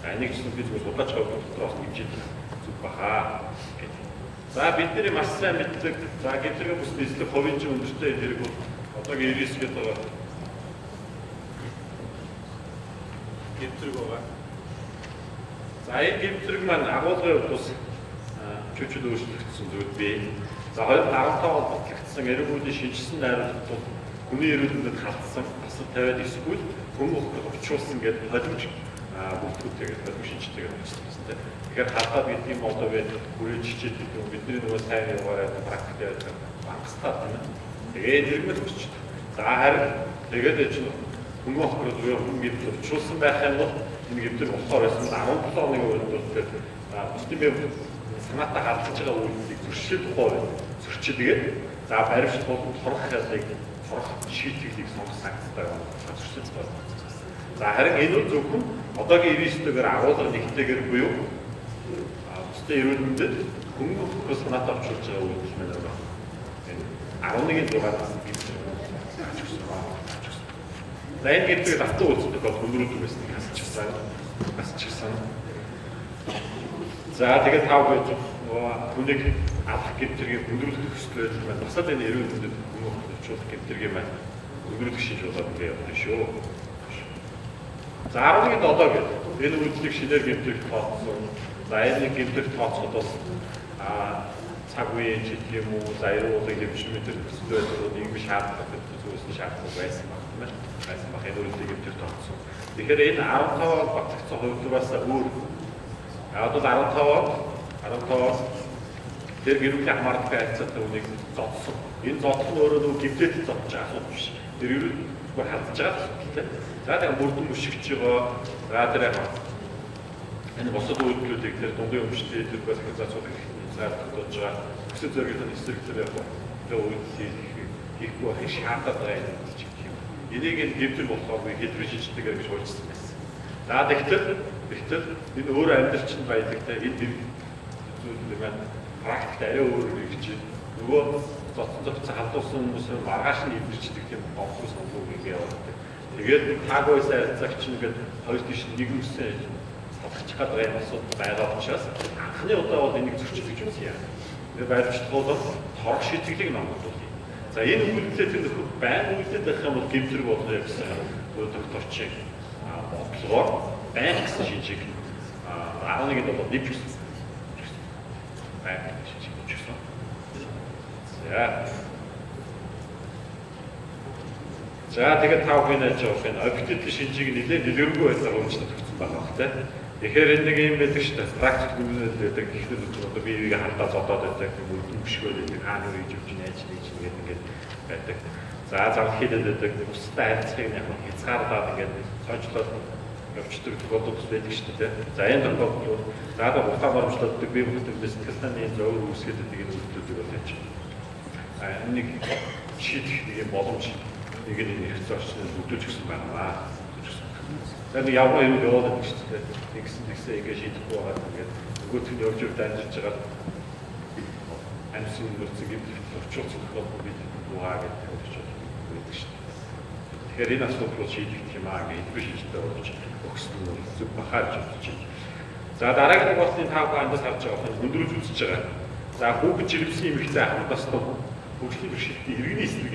Энийг ч би зүгээр судлаач хавьдтроос хэмжиж зүг бахаа. За бидний маш сайн мэддэг за гэмтрийн бүс нийслэх хувийн чинь өндөртэй хэрэг бол одоогийн 99 гэдэг байгаа. Гэмтрэг байгаа. За энэ гэмтрэг маань агуулгын хувьд бас чөчөд өөрчлөгдсөн зүйл бий. За 2015 онд батлагдсан эрүүгийн шинжилсэн найруулгад бол хүний эрүүл мэндэд халтсан асар тавиад эсвэл хүмүүст орчуулсан гэдэг холимж бүлтгүүтэйгээр холимж шинжилтэйгээр үүсгэсэн. Тэгэхээр хатаад гэдэг юм одоо бид хүрээж хичээд гэдэг бидний нөгөө сайн яваарай практикээр багтаад байна. Тэгээд ирмэл өчч. За харин тэгээд чинь хүмүүс хөрөд хүн гэмтэл орчуулсан байх юм бол энэ гэмтэл болохоор байсан 17 оны үед бол бусдын санаатай хадгалж байгаа үйлдэлийг зөрчилдөг за баримтлал торох ялыг торох шийтгэлийг сонгох санкцтай байна. Зөрчилдөг. За харин энэ бол зөвхөн одоогийн 99-ээр агуулга нэгтэйгээр буюу бусдын эрүүл мэндэд хүмүүс санаатай орчуулж байгаа үйлдэл маань байна. Энэ 11-ийн 6-аас за энэ гэмтрийг автуу үздэг бол өндрөөд байсан хасчихсан. За тэгээд тав гэж хүнийг авах гэмтрийг өндрүүлэх төслөө байна. Басаад энэ эрүүл мэндэд хүмүүст орчуулах гэмтрийг маань өндрүүлэх шинж болоод ингэ явна шүү. За 11-д одоо гэдэг энэ үйлдэлийг шинээр гэмтрийг тооцсон. За энэ гэмтрийг тооцоход бас цаг үеийн ч гэх юм уу за эрүүл хэмжээний төслөө нийгмийн шаардлага зүйлс шаардлага байсан байна. Байсан баг энэ үйлдэлийг гэмтрийг тооцсон. Тэгэхээр энэ 15-аар батлагдсан хувьдраас өөр одоо 15-аар тэр гэрүүлийн хамаардаг хайцаатай үнийг зодсон. Энэ зодох нь өөрөө нөгөө гэмтээд зодож байгаа асуудал биш. Тэр ерөөд зүгээр хандж байгаа асуудалтай. За тэгээд бүрдэн өшигч байгаа. За тэр энэ босод үйлдэлүүдийг тэр дундын өмчтэй тэр классификацууд зайлшруулж байгаа. Өсөж зөргөлийн эсрэг тэр яг тэр үйлдэл хийхгүй байх шаардлагатай байна гэж юм. Энийг энэ гэмтэл болохоор хэлбэр шийдтэйгээр гэж хуульчсан байсан. За тэгэхээр энэ өөр амьдралчин баялагтай энэ зүйлүүд маань практикт арай өөр гэж нөгөө зодцогц халдуулсан хүмүүс маргааш нь илэрчдэг юм бодлого сонгоо ингэ яваад. Тэгээд таагүй сайрцагч нэгэд хоёр тийш нэгүсээ салгах гэдэг юм асуудал байгаа учраас анхны удаа бол энийг зөрчил гэж үзье. Тэгээд баримтлал торох шийтгэлийг номлуулъя. За энэ үйлдэлээ тэр нөхөд байн үйлдэл байх юм бол гэмтрэг болно гэсэн докторчийн бодлогоор байн гэсэн шинжийг 11-нд бол нэвчсэн. Байн шинжийг нэвчсэн. За тэгээд тав хийнаж явах энэ объектив шинжийг нэлээд дэлгэрэнгүй байдлаар өөрчлөлт өгсөн байгаа хэрэгтэй. Тэгэхээр энэ нэг юм байдаг шүү дээ. Практик үнэлэл байдаг. Гэхдээ одоо биеийг хандаа зодоод байдаг. Үлдэмшгөл байдаг. Хаана юу хийж яаж хийж ингээд байдаг. За зам хийдэд байдаг. Бусдад харьцахыг яг хязгаарлаад ингээд цоожлоод явждаг тохиолдол байдаг шүү дээ. За энэ тохиолдол за одоо хугацаа боломжлолдог бие бүтэц сэтгэлтаны зөөр үүсгээд байдаг энэ үйлдэлүүд бол яаж. Нэг шийдэх нэг юм боломж нэг нь их зорчныг өгдөж гисэн байна. Тэгэхээр яваа юм яваад байдаг шүү дээ. Тэгсэн ингэ шийдэхгүй байгаа тэгээд нөгөөт нь явж явж ажиллаж байгаа амьсын нөхцөл гэмтэл орчуулсан тохиолдол бид угаа гэдэг байдаг шүү дээ. Тэгэхээр энэ асуудлыг шийдэх юм аа гэж би шийдтэй болж өгсөн нь зүг бахаарч өгч байна. За дараагийн бодлын 5 андаас харж байгаа нь өндрөж үзэж байгаа. За хүүхэд жирэмсэн эмэгтэй ахмадаас хөгжлийн бэрхшээлтийн иргэний эсрэг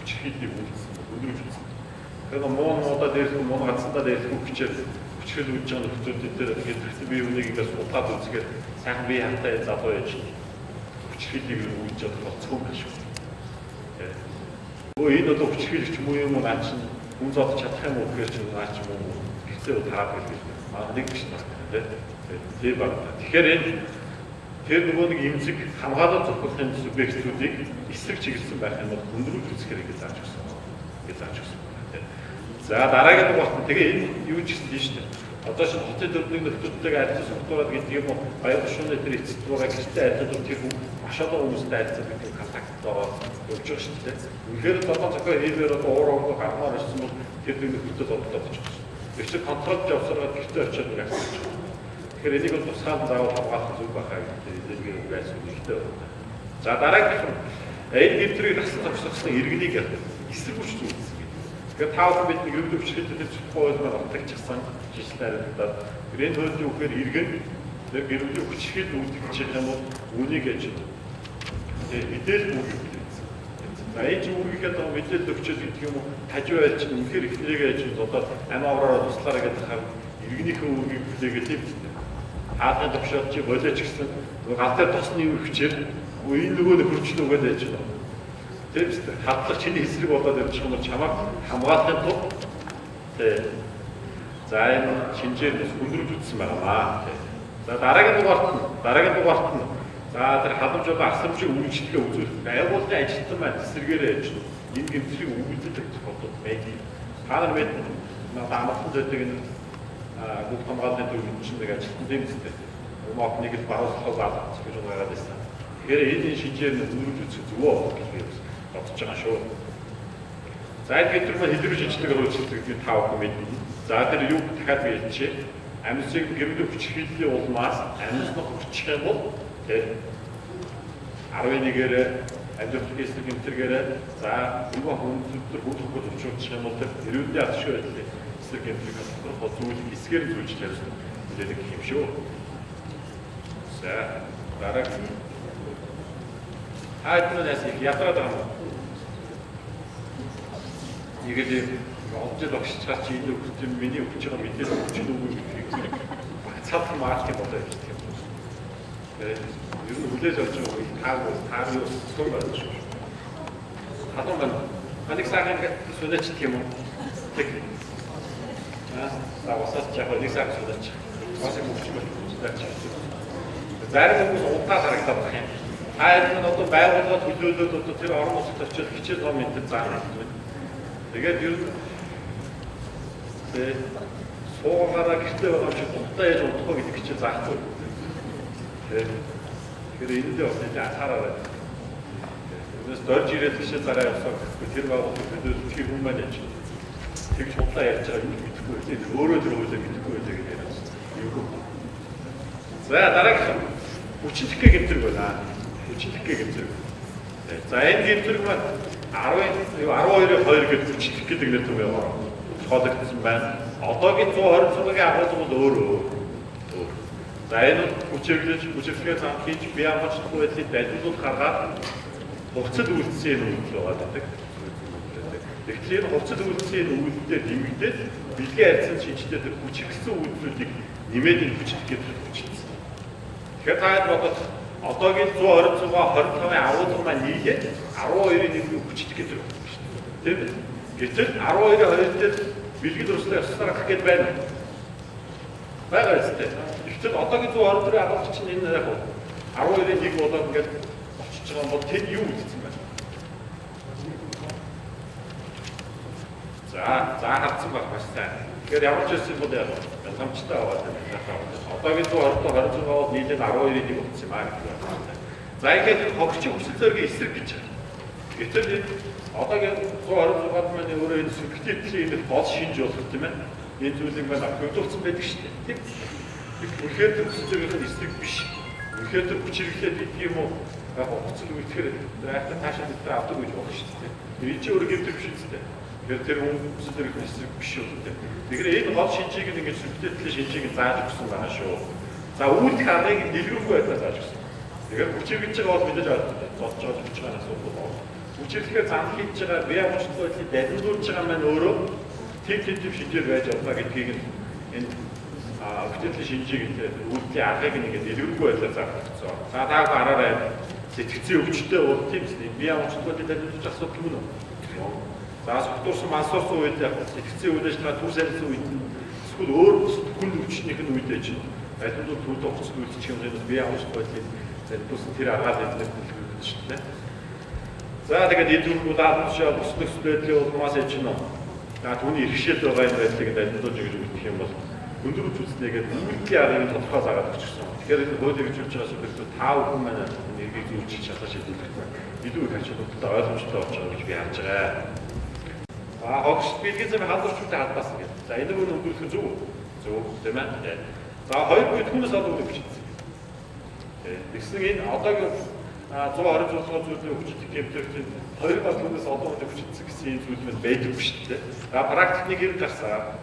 хүчрхийллийг үйлдсэн өндрөж үзсэн. Тэгэхээр муудаа дээрх муу гацсандаа дээрх хүчээр хүчрхийл үүж байгаа нөхцөлүүд дээр хэвлэгдсэн бие хүнийг ингээс судлаад үзгээд сайхан бие хантай залуу яж хүчрхийллийг үүж чадах болцсон юм биш үү? Энэ одоо хүчрхийлэгч муу юм уу наа чинь хүн зодож чадах юм уу гэхээр чинь наа чинь муу ихтэй тараад хэлбэл манай нэг биш байна тийм баг. Тэгэхээр энэ тэр нөгөө нэг эмзэг хамгаалал зөвхөн субъектүүдийг эсрэг чиглэсэн байх юм бол өндрүүл үзэхээр ингэ зааж өгсөн. За дараагийн болт тэгээ энэ юу ч гэсэн тийм шүү дээ. Одоо шинэ хотын төвний нөхцөлтэйгээ харьцаж суулгаад гэдэг юм уу? Баян шууны тэр эцэд байгаа гэртээ харьцаж тэр маш олон хүмүүстэй харьцаж гэдэг контактаа явж байгаа шүү дээ. Үнэхээр долоон цохоо хийлээр одоо уураа гармаар ирсэн бол тэр нөхцөлд бодлоо болчихсон. Тэр чинь контролд явсараад гэртээ очиод нэг асууж байгаа. Тэгэхээр энийг бол тусгаан заавал хамгаалах зүйл байхаа гэдэг энийг байсан хэрэгтэй байна. За дараагийн энэ нэвтрийг насан зогсосон иргэнийг эсрэг хүч зүйлс. Тэгэхээр таавал бид нэг өвдөв чиглэлээр зөвхөн бол автагчсан жишээлбэл гэрэн төлөв үхээр иргэн тэр гэрүүлийн хүчил үүдгэж байгаа юм бол үнийг ээж. Тэгээд мэдээлэл үүргэж. За ээж үүргэхэд байгаа мэдээлэл өгчөөд гэдэг юм уу хажуу айлч үнэхээр ихнэрийг ээж одоо амаараа туслаараа гэдэг хав иргэнийхээ үүргийг хүлээгээд тийм үү. Хаалгын төвшөөд чи болооч гэсэн галтай тосны юу хүчээр энэ нөгөө хөрчлөө өгөөд ээж байна. Тийм үү. Хадлах чиний эсрэг болоод явчих юм бол чамайг хамгаалахын тулд за энэ шинжээр бас хүндрүүлж үзсэн байна. За дараагийн дугаарт нь за тэр халамж байгаа асамжийн үйлчлэгээ үзүүлэх. Байгууллагын ажилтан маань эсрэгээрээ ээж. Энэ гэмтрийг үйлдэлдэг бодод байдаг. Та нар мэд намаатан дэдэг энэ бүх хамгааллын төвийн чинь нэг ажилтан тийм үстэй. Умаах нэг л баруунлахаа заалгах гэж байгаа байсан. Тэгэхээр энэ шинжээр нь хүндрүүлж үзэх зүгөө гэж бодож байгаа шүү. За энэ тэр маань хэлбэр шинжилгээгээр үйлчлэгдэх тав хүмүүс. За тэр юу дахиад би хэлчихье. Амьсыг гэрэл хүчиллийн улмаас амьсны хүчих юм бол тэр 11-гээр амьдрах хэсэг гэмтэргээр за нөгөө хүмүүстэр хөдөлгөөн төвчүүлчих юм бол тэр эрүүдийн ашиг байдлыг хэсэг гэмтэрийг тодорхой зүйл эсгээр зүйлж тавьсан үлээдэг юм шүү. За дараагийн хайднаас их ядраад байгаа юм. Игэлээ онцлог огшиж байгаа чи энэ хүүхдийн миний өгч байгаа мэдээлэл өгч нүггүй гэдгийг цаатах маалт болоо явж байгаа юм. Тэгээд ер нь хүлээж авч байгаа таа юу зөв байна шүү. Хатан байна. Аник сахан сүнэч тийм үү? Тэг. За wasаж яг нэг сар сүнэч. Бас юм өгч байна. Зарим хүмүүс удаа харагдаад байна. Хайр нь одоо байгууллага төлөөлөөд одоо тэр орон нутагт очиж хичээл ном энэ заах юм. Тэгээд ер нь суугаараа гэртээ байгаа ч удаа яаж удахгүй гэдэг чинь заахгүй. Тэгэхээр энэ дээр бас нэг анхаарал байна. Тэрнээс дорж ирээд гişээ зараа явсаар тэр байгууллагын төлөвлөхийн хүн маань яж. Тэгж удаа ярьж байгаа юм мэдэхгүй тийм өөрөө тэр үйлээ мэдэхгүй байлаа гэж яриад байна. Юу. За дараагийн хүчилтгэх гэмтрэг байна. Хүчилтгэх гэмтрэг. За энэ гэмтрэг маань 12-ийн 2 гэж хүчлэх гэдэг нэр юм байна. Тоологдсон байна. Одоогийн 126-гийн агуулга бол өөрөө. За энэ хүчилгээ зам хийж бие хамгаалалтгүй байдлыг дамжуулах гаргаад хувцас үйлдсэн юм байгаа гэдэг. Тэгэхээр хувцас үйлдсэн үйлдэлээр нэмэгдээд бэлгийн харьцан шинжтэй тэр хүчилгсэн үйлдэлүүдийг нэмээд энэ хүчлэх гэдэг хүчилсэн. Тэгэхээр та бодоод одоогийн 126-25-ын агуулга маань нийлээд 12-ийн нэг хүчлэх гэдэг байна шүү дээ. Тийм үү? Гэтэл 12-ийн 2 дээр бэлгэл өрснөө ясаар гэх гээд байна. Байгаа зү. Гэтэл одоогийн 124-ийн агуулга чинь энэ яг 12-ийн нэг болоод ингээд очиж байгаа юм бол тэд юу үзсэн байна? За хатсан байх бас сайн. Тэгэхээр ямар ч байсан бол ялгамжтай аваад байна. Одоогийн 126 бол нийлээд 12-ийн нэг болсон юм аа гэдэг байна. За ингээд хогчийн хүсэлтөргийн эсрэг гэж байна. Гэтэл одоогийн 126-д маань өөрөө энэ субъективлийн энэ гол шинж болох тийм ээ. Энэ зүйлийг маань хөдөлгцөн байдаг шүү дээ. Тийм. Үнэхээр тэр хүсэлтөрийн эсрэг биш. Үнэхээр тэр хүчирхлээд гэдэг юм уу? Яг хуцал үлдэхээр айхтар таашаа дээр авдаг гэж болох шүү дээ. Энэ чинь өөрөө гэмтэр биш үү? Тэгэхээр тэр хүсэлтөрийн эсрэг биш үү? Тэгэхээр энэ гол шинжийг ингээд субъективлийн шинжийг зааж өгсөн байна шүү. За үүлдэх аргыг дэлгэрэнгүй байдлаар зааж өгсөн. Тэгэхээр хүчирхэж байгаа бол мэдээж бодож байгаа асуудал байна. Хүчирхлэхээр зам хийж байгаа бие хамгаалалт байдлыг дамжуулж байгаа маань өөрөө тэг шинжээр байж байгаа гэдгийг энэ хүчирхлийн шинжийг үүлдлийн аргыг ингээд дэлгэрэнгүй байдлаар зааж өгсөн. За та гараарай сэтгцийн өвчтөй бол тийм ээ бие хамгаалалт байдлыг дамжуулж асуудал юм уу? За согтуурсан мансуурсан үед сэтгцийн үйл ажиллагаа түр салсан үед эсвэл өөр хүн өвчтнийх нь үед чинь байлгүй түр тогтсон үйлчлэх юм дээр бие хамгаалалт байдлыг дамжуулсан тэр аргаар эзлэх хэлбэр шүү дээ. За тэгээд энэ зүйлүүд шаа бүснэх байдлын улмаас ичнэ. За түүний иргэшэл байгаа энэ байдлыг дамжуулж өгч өгөх юм бол өндөр үзүүлснээгээд үүргийн аргыг тодорхой заагаад өгчихсөн. Тэгэхээр энэ хуулийг хөгжүүлж байгаа субъектүүд та бүхэн маань нэрийг зөвлөж шалгаж шийдвэрлэх байна. Илүү их ачаалттай ойлгомжтой болж байгаа гэж би харж байгаа. Хогш бэлгийн зам халдварчтай халдсан гэдэг. За энэ нь өндөрлөх зөв тийм ээ. За хоёр бүт хүнээс олон үйл бичсэн. Тэгсэн энэ одоогийн 120 жуулгын зүйлийн хөгжих гэмтэрч хоёр ба түүнээс олон үйл бичсэн гэсэн зүйл маань байдаг биш үү? За практикийг хэрэг гарсаа.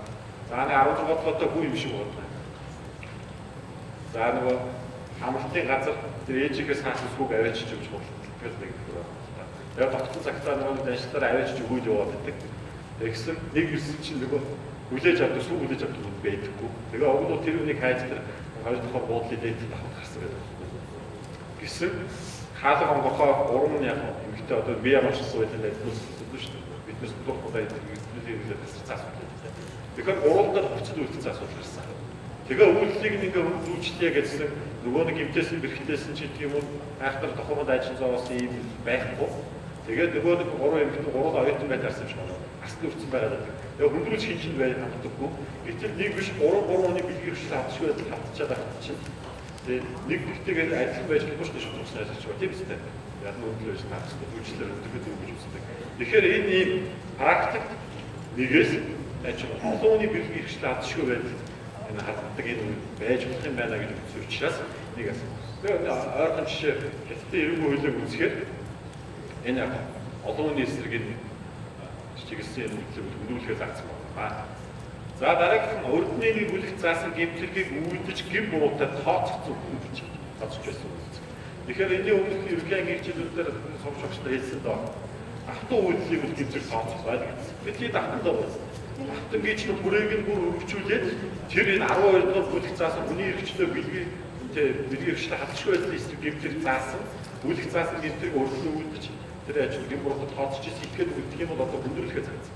За нэг 16 дугаартай хүн юм шиг байна. За нөгөө хамтын газар тэр ээжигээс хаасан сүг аваачиж өгч болчихлоо гэдэг юм. Яг тогтсон цагтаа нөгөө дэжлээр аваачиж өгөөд яваад байдаг. Тэгсэн нэг юусэн чинь нөгөө хүлээж авдаг сүг хүлээж авдаг юм байдаггүй. Тэгээ огноо тэр үнийг хайж тэр хоёр дахь буудлын дээд давхад гарсан гэдэг. Гэсэн хаалга онгорхоо урам нь яг эмэгтэй одоо бие амарчсан байлаа нэгдсэн шүү дээ. Биднес дуртай бидний цаас үлдээ. Тэгэхээр уралдаа хүчтэй үлдсэн асуудал гарсан. Тэгээ үйлчлийг ингээ зүүчлээ гэсэн нөгөө нэг гимтээс нь бэрхтээс нь ч гэдэг юм уу айхтар тохомод ажил зоос юм байхгүй. Тэгээд нөгөө нэг гурван эмэгтэй гурван оюутан байдарсан юм шиг байна. Асны өрцөн байгаад байна. Яг хүндрүүч шинжин байж хамтдаггүй. Гэтэл нэг биш 3-3-ны бэлгийн хөшөл хатшгүй хатчаад байгаа чинь. Тэгээд нэг нэгтэйгээр адилхан байж болохгүй шүү дээ шуурсан ажиллаж байгаа тийм үстэй. Яг нь өндөр байж таахгүй үйлчлэлээр өндөргөө өгч үздэг. Тэгэхээр энэ ийм практик нэгээс ажил олонний бэлгийн хөшөл хатшгүй байдал энэ хатдаг энэ байж болох юм байна гэж үзсэн учраас нэг асуу. Тэгээд ойрхон жишээ хятадын эрүүл хуулийг үзэхээр энэ олон хүний эсрэг чиглэсэн хөлөөлөхөөр заасан байна. За дараагийн өрдний нэг бүлэг заасан гэмтэргийг үүдэж гэм буруутай тооцох зөвхөн гэж тооцож байсан үйл. Тэгэхээр энэний өмнөх ерөнхий хичээлүүдээр совч огчтой хэлсэн доо. Автуу үйлдэлийг бол гэмтэр тооцох байлгасан. Бидний давтандаа байна. Автан гэж нэг бүрээг нь бүр өргөжүүлээд тэр энэ 12 дахь бүлэг заасан хүний эрхчлөө бэлгийн эрхчлээ хатшгүй байдлын эсрэг гэмтэр заасан. Бүлэг заасан гэмтэрийг өргөн үүдэж тэр ажил гэм буруутай тооцож ирсэн ихэд үлдэх юм бол одоо хүндрэлхээ заасан.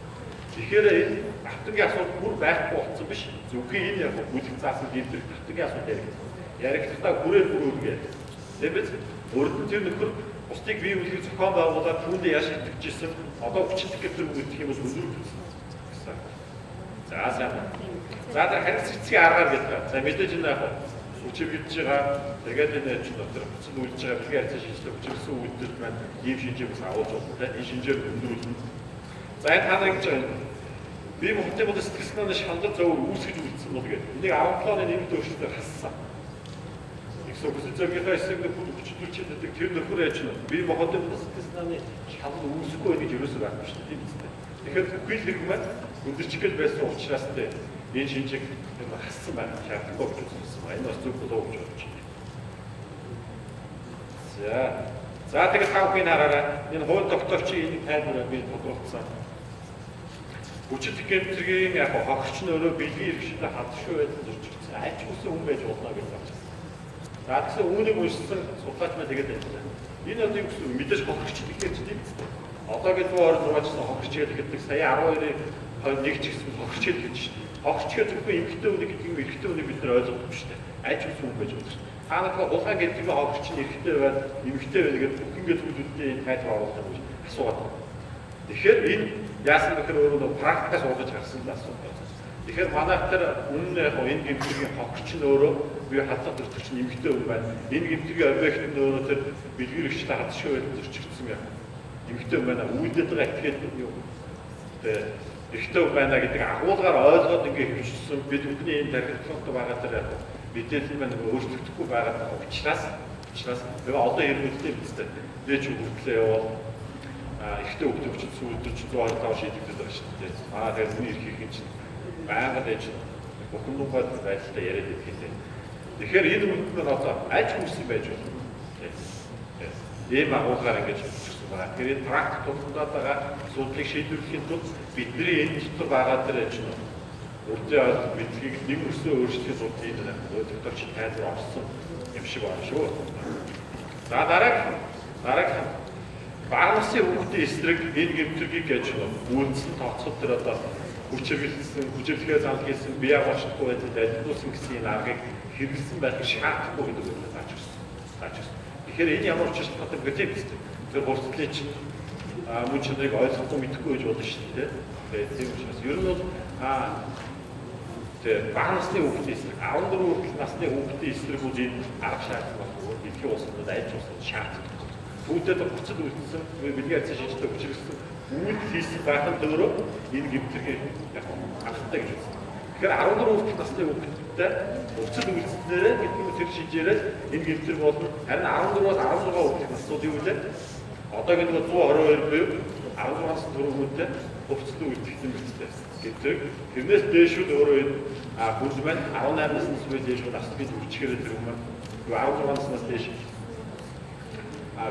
Тэгэхээр энэ автангийн асуудал бүр байхгүй болсон биш. Зөвхөн энэ яг бүлэг заасан гэмтэр автангийн асуудал яригдахтаа хүрээр өргөе. Тийм биз? Өрдөн тэр нөхөр бусдыг бие үлгэр зохион байгуулаад түүндээ яаш итгэжсэн одоо хүчтэй гэмтэр үлдэх юм бол хүндрэл гэсэн. За сайн. За тэр харьцаг цэцгийн аргаар гэдэг. За мэдээж энэ яг хүчиргэж байгаа. Тэгээд энэ ажил дотор буцаж үйлдэж байгаа бэлгийн харьцаа шинжилгээ хүчирсэн үйлдэл маань ийм шинжээс авах боломжтой. Энэ шинжээр өндрүүлнэ. За энэ танаа гэж би мөхтэй бодож сэтгэл санааны шалгал зөвөр үүсгэж үлдсэн бол гэдэг. Энийг 17 оны нэмэлт өөрчлөлтөөр хассан. Ихсэг хүсэлцээрийнхээ хэсэг нэг хүчтэй тэр нөхөр ажил би мөхтэй бодож сэтгэл санааны шалгал үүсэхгүй гэж ерөөсөө байхгүй шүү дээ. Тийм үстэй. Тэгэхээр бүхэл хэрэг маань өндөрчих гэж байсан учраас энэ шинжийг хассан байх шаардлагатай гэж үзсэн. Энэ бас зөв болов гэж бодож байна. За тэгээд тавхын хараарай. Энэ хууль тогтоогчийн энийг тайлбараа би тодорхойлсон. Хүчит гэмтэргийн яг хогч нь өөрөө бэлгийн хэрэгшлээ хадшгүй байсан зөрчигдсөн. Айч үсэн хүн байж болно гэж байна. За тэгсэн үүнийг уншсан судлаач маань тэгээд байна. Энэ одоо юу гэсэн мэдээж хогч гэхээр ч тийм үстэй. Одоогийн 126 гэсэн хогч гэдэг сая 12-ийн 1 ч гэсэн хогч гэж шүү. Хогч гэдэг зөвхөн эмэгтэй хүн гэдэг юм эрэгтэй хүнийг бид нар ойлгохгүй шүү дээ. Айч үсэн хүн байж болно шүү. Та нарт улаан гэдэг нь хогч нь эрэгтэй байд, эмэгтэй байд гэдэг бүх ингээд зүйлүүдийн тайлбар оруулах гэж асуугаад. Тэгэхээр энэ яасан гэхээр өөрөө практикаас уулзаж харсан л асуудал. Тэгэхээр манайх тэр үнэн яг энэ гэмтэргийн хогч нь өөрөө би хатсан төрч нэмэгтэй хүн байна. Энэ гэмтэргийн объект нь өөрөө тэр бэлгэр ихчлээ хатшгүй байх зөрчигдсөн юм. Нэмэгтэй хүн байна. Үйлдэлд байгаа этгээд юу. Тэгээ эрэгтэй хүн байна гэдэг агуулгаар ойлгоод ингээ хөвчсөн бид бидний энэ тархитлалтай байгаа тэр мэдээлэл маань өөрчлөгдөхгүй байгаа учраас тэгээ одоо ирмэлтэй бидтэй. Дээч хүртлээ явал ихтэй хөвгт өчид сүүлдэж 125 шийдэгдэж байгаа шүү дээ. Тэгээд миний эрх их чинь байнга дэж бүхнүүгээр байдалтай яриад идэхтэй. Тэгэхээр энэ үнд нь одоо аж хүссэн байж болно. Ийм агуулгаар ингэж хэлчихсэн байна. Тэгэхээр энэ практик тулгуурлаад байгаа асуудлыг шийдвэрлэхийн тулд бидний энэ дотор байгаа тэр ажил үрдээ бидгийг нэг өсөө өөрчлөхийн тулд энэ доктор чи тайлбар авсан юм шиг байна шүү. За дараагийн багнасын хүүхдийн эсрэг энэ гэмтэргийг гэж үйлдэлсэн тооцоод тэр одоо хүчирхээ зам хийсэн бие болчихгүй байдал айлтгуулсан гэсэн энэ аргыг хэрэглэсэн байх шаардлагагүй гэдэг үг зааж өгсөн. Тэгэхээр энэ ямар ч шалтгаантай гэдэг юм. Тэр хурцлын чинь мөн чанарыг ойлгохгүй мэдэхгүй гэж болно шүү дээ. Тэгээд тийм учраас ер нь бол Тэгээ бага насны хүүхдийн эсрэг 14 насны хүүхдийн эсрэгүүд энэ арга шаардлага болов дэлхийн улсууд айлч улсууд шаарддаг. Түүнтэй буцаж үлдсэн бидний ярьсан шийдэлтэй хүчирсэн үйлдэл хийсэн байхын төлөө энэ гэмтэрхийг анхтай гэж үзсэн. Тэгэхээр 14 насны хүүхдтэй буцаж үлдснээрээ бидний тэр шийдээрээ энэ гэмтэр болно. Харин 14-аас 16 хүүхдийн насууд юу вэ? Одоогийн 122 буюу 16 насны төрөвгүүдтэй буцаж үлдэх юм байна. Гэтэл тэрнээс дээшүүд өөрөө энэ бүлд маань 18 наснаас дээш насны төвчгээрээ тэр хүмүүс 16 наснаас дээш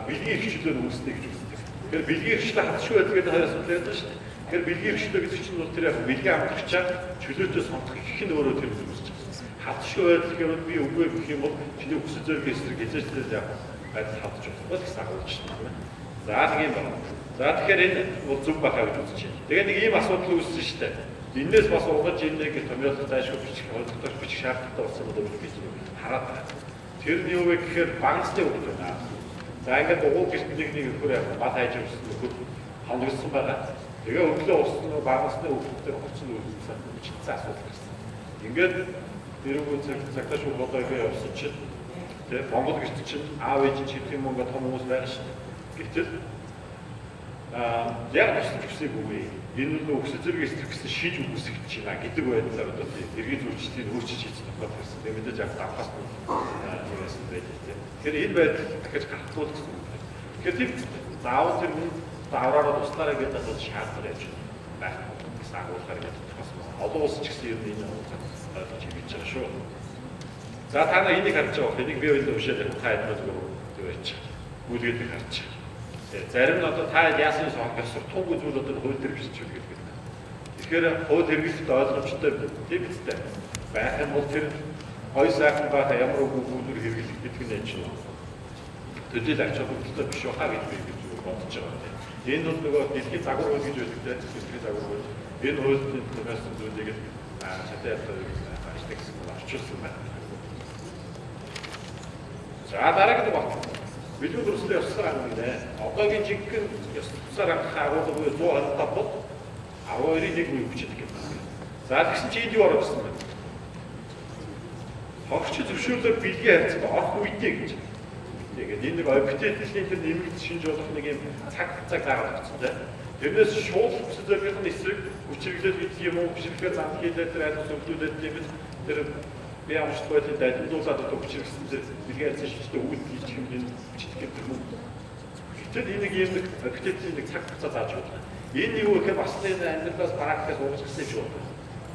бэлгийн хвчлэлээр үүсдэг гэж үздэг. Тэгэхээр бэлгийн хвчлэл хатшгүй байдаг гэдэг хоёроос нь яриад байна шүү дээ. Тэгэхээр бэлгийн хвчлэл гэдэг чинь бол тэр яг бэлгийн амтгачаа чөлөөтэй сонгох их нь өөрөө тэр үүсэж байгаа. Хатшгүй байдал гэвэл би үгүй гэх юм бол чиний өсөж зэрэг эсрэг хязгаартай яг байдал хатж болох гэсэн агуулж байна. За нэг юм байна. За тэгэхээр энэ бол зөв байхаа гэж үзэж байна. Тэгээ нэг ийм асуудал үүссэн шүү дээ. Энээс бас ургаж энэ нэг томьёолох зайлшгүй бичих ойлгохтой бичих шаардлагатай болсон бол би хараад байна. Тэр нь юу вэ гэхээр багцны үг байна. За ингээд угуу гэрт нэг өгөхөр бат хайж өгсөн нөхөр хоногдсон байгаа. Тэгээ өглөө усан багцны үгтээр хоцсон үлдсэн бичсэн асуудал гэсэн. Ингээд дэрүүг цагтаа шууд бодоогоо явсан чинь тэгээ Монгол гэрт чинь аав ээж чинь хэдийн мөнгө том хүмүүс байгаа шүү дээ. Гэтэл яг төсөл хүсээг үгүй. Энэ нь өксөж зэрэг эсрэг гэсэн шийж үгүйсэж байна гэдэг байдлаар одоо эргээд үйлчлэлийн өөрчилж хийж байгаа гэсэн. Тэгээ мэдээж яг давхаас нь юусэн байдаг тийм. Тэгэхээр энэ байдал дахиж гарахгүй гэсэн үг. Тэгэхээр тийм заавал тэр хүн давраараа туслаарай гэдэг бол шаардлага явж байна. Гэсэн агуулгаар гэдэг бас олон улс ч гэсэн юм энэ ойлгож хийж байгаа шүү. За та нар энийг харж байгаа. Энийг би өөрөө уншаад та хэд зүгээр байж. Үлгээдэг харж. Зарим нь одоо та яасан ёсоор тууг зүйл одоо хууль хэрэгжиж байгаа гэдэг. Тэгэхээр хууль хэрэгжлэлт ойлгомжтой тийм үстэй. Байх юм бол тэр хоёр сайхан байх ямар үгээр хэрэглэх гэдэг нь чинь төдийл ач холбогдолтой биш хаа гэж би бодож байгаа. Энэ бол нөгөө дэлхийн загвар хууль гэж байдаг тийм дэлхийн загвар хууль. Энэ хуулийн томьёос зүйлийг шатаа ажлыг орчуулсан байна. За дараагийн баг. Билүү дөрөслөө явсан юм нэ. Одоогийн жинхэнэ ёсцоор анхаа агуулгыг 125 бод 12-ыг 1 хүчтэй гэдэг. За тэгсэн чи энд юу орсон бэ? Хогч зөвшөөрлөөр бэлгийн харьцаг орох үедээ гэж. Тэгээд энэ нэг объективлийн тэр нэмэгдсэн шинж болох нэг юм цаг заагаад өгсөн тийм. Тэрнээс шууд зөвлөлийн эсрэг хүчирхлэл гэдэг юм уу хүчирхлээ зам хийлээ тэр айлс өвлүүлээд тийм тэр би амжилт байдлыг дайдуулаад одоо хүчирхсэн бэлгийн харьцаг шийдэлтэй үүдэл хийж юм энэ хүчтэй гэдэг юм. Гэтэл энэ нэг юм объективлийн нэг цаг хугацаа зааж байна. Энэ юу гэхээр бас энэ амьдралаас практикаас ууж гисэн юм шүү.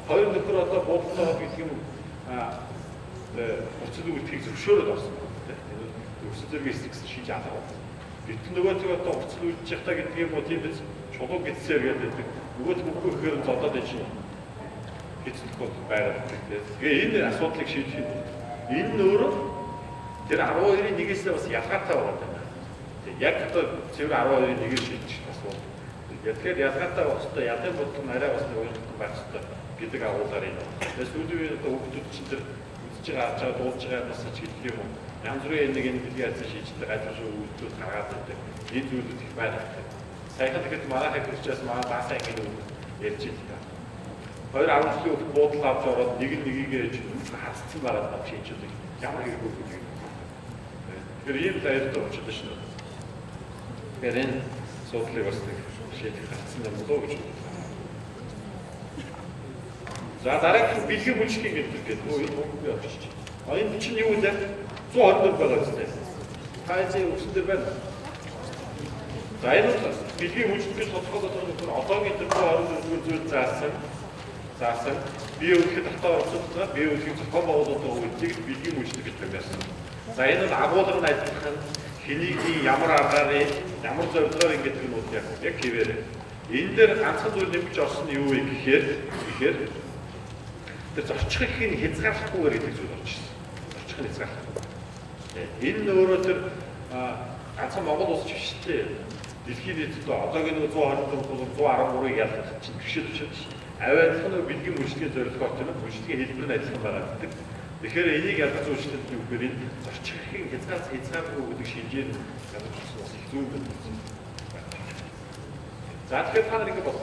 Хоёр нөхөр одоо бодлоо гэдэг юм процедур үлдэхийг зөвшөөрөд орсон байна тийм. Өсөж зэрэг эсрэгсэн шийдэж авах. Гэтэл нөгөө тийм одоо процедур үлдэж явах гэдэг юм уу тийм биз чулуу гисээр гэдэг. Нөгөө бүхөө ихээр зодоод ич хэцэлгүй байгаад байна. Тэгээ энэ асуудлыг шийдэх юм. Энэ өөрөө тэр 12-ийн нэгээс бас ялгаатай байна. Яг одоо цэвэр 12-ийн нэгээр шийдэж бас бол. Тэгэхээр ялгаатай болохтой ядын бодлого арай бас нэг өөрчлөлт байх хэрэгтэй гэдэг агуулгаар юм. Тэгээс сүүлийн одоо хүүхдүүд чинь тэр үзэж байгаа авч байгаа дуулж байгаа бас ч гэдэг юм уу. Янз бүрийн нэг энэ билгээс шийддэг ажил шүү үйлдэл гаргаад байдаг. Энэ зүйлүүд их байна. Саяхан тэгэхэд манайхаа төрчөөс манай даасаа ингэ ярьж ийлээ. 2-10 хүүхд буудлаа авч ороод нэг нэгийг хасцсан байгаад авч хийчихдэг. Ямар хэрэггүй гэдэг. Тэгэхээр ийм тайлбар болчиход шнэ. Тэгэхээр энэ суудлыг бас нэг шийдэх гарцсан юм болоо гэж бодлоо. За дараагийн бэлгийн бүлшгийн гэдэг энэ үгүй явчих. Энэ чинь юу вэ? 120 байгаа үстэй. Хайцын үстэй байна. За энэ бэлгийн бүлшгийг тодорхойлох нь одоогийн тэр 120 зүйл заасан. Би өөрөөр дотор орцуулсан. Би өөрөөр зохион байгуулалтын үйлчлэг бэлгийн бүлшиг гэж томьёосон. За энэ бол агуулга нь адилхан хэнийг ямар аргаар ямар зорилгоор ингэж юм уу яг хэвээр. Энэ дээр ганцхан зүйл нэмж орсон нь юу вэ гэхээр тэр зорчихыг хязгаарлахгүйгээр гэдэг зүйл орж ирсэн. Зорчих нь хязгаарлахгүй. Энэ өөрөө тэр ганцхан Монгол улс биш дээ. Дэлхийн нийтэд одоогийн 123-ыг ялгах чинь бишэл шүү. Авиадах нь бэлгийн бүлшгийн зорилгоор тийм бүлшгийн хэлбэр нь адилхан байгаа гэдэг. Тэгэхээр энийг ялгах үйлчлэлд юу гэхээр энэ зорчихыг хязгаарлахгүй гэдэг шинжээр ялгуулсан бас их зүйл байна. За тэгэхээр та нар ингэ бод.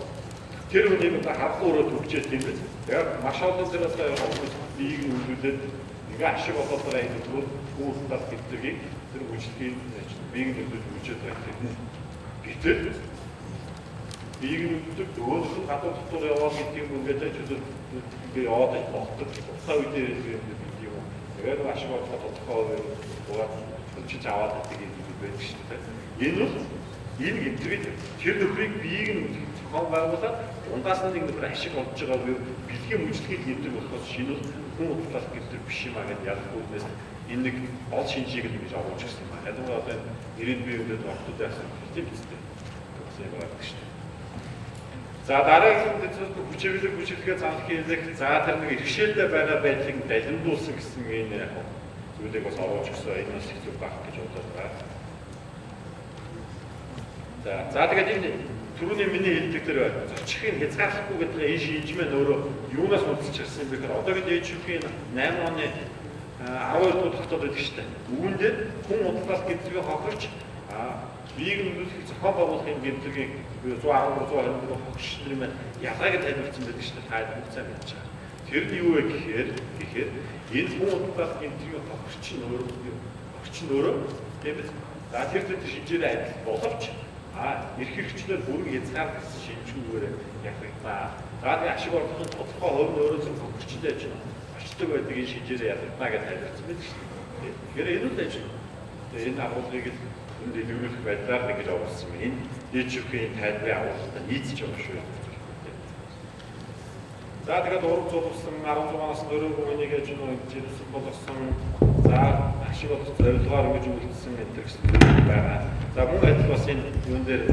Тэр үнийг харахгүй өөрөө төгчээ тийм биз? Тэгээд маш олон тэр одоо биеийг нөлөөлөд ингээ ашиг болоод байгаа юм бол гүйцэтгэх гэдгийг тэр үйлчлэгийг биеийг нөлөөлж үүсэж байгаа юм. Гэтэл биеийг нөлөөлж өөрөөр гадуур дотор яваад гэдэг юм ингээд ажил ингээ яваад болдог. Цаа үедээ юм. Тэгээд ашиг болоод тодорхой чи аваад гэдэг юм байдаг шүү дээ. Энэ бол энэ гэмтрийг тэр нөхрийг биеийг нь зохион байгуулаад ундаас нь нэг нөхөр ашиг олж байгаа бэлгийн үйлчлэгийг гэмтрэг болохоос шинэ хүн утлах гэмтрэг биш юм аа гэдэг ялгуулнаас энэ нэг ол шинжийг л ингэж оруулж ирсэн юм аа. Яг нь одоо 90 бие үлдээд ортод яасан тийм үстэй. Тэгсэн байгаа шүү дээ. За дараагийн хүчирхгээ занх хийлэх за тэр нэг иргэшээлтэй байгаа байдлыг далимдуулсан гэсэн энэ зүйлийг бас оруулж өгсөн энэ бас их зүйл баг гэж бодож байна. За тэгээд энэ түрүүний миний хэлдэг тэр зочихыг хязгаарлахгүй гэдэг энэ шинжмэн өөрөө юунаас үдсэж ирсэн бэ гэхээр одоогийн дэжүүхийн 8 оны 12 дугаар тогтоод байдаг шүү дээ. Үүндээ хүн удлалт гэмтрийг хохирч биеийг нөлөөлөх зохион байгуулахын гэмтрийг 110-120 хогш нар маань ялгааг тайлбарлсан байдаг шүү дээ. Та бүгд сайн мэдж байгаа. Тэр нь юу вэ гэхээр энэ хүн удлалт гэмтрийг хохирч нөөрөө тийм ээ. За тэр шинжээр адил боловч эрх хэрэгчлэр бүрэн хязгаарлагдсан шинжүүгээр ялгагдана. За тийм ашиг орлогын тодорхой хувь нөөцөөр хөгжөлтэй ажил очдог байдаг энэ шинжээр ялгагдана гэж тайлбарлсан байдаг шүү дээ. Тэгэхээр энэ үл ажил. Энэ агуулгыг энэ дэлгэрүүлэх байдлаар нэг гэж оруулсан юм. Энэ дэжүүхийн тайлбарын агуулгад нийцж байгаа шүү. За тэгээд ураг зулсан 16-аас дөрөв үнийг ажил жирсэн болгосон. За ашиг орлого зорилгоор ингэж үйлдэлсэн гэдэг байгаа. За мөн адил бас энэ юун дээр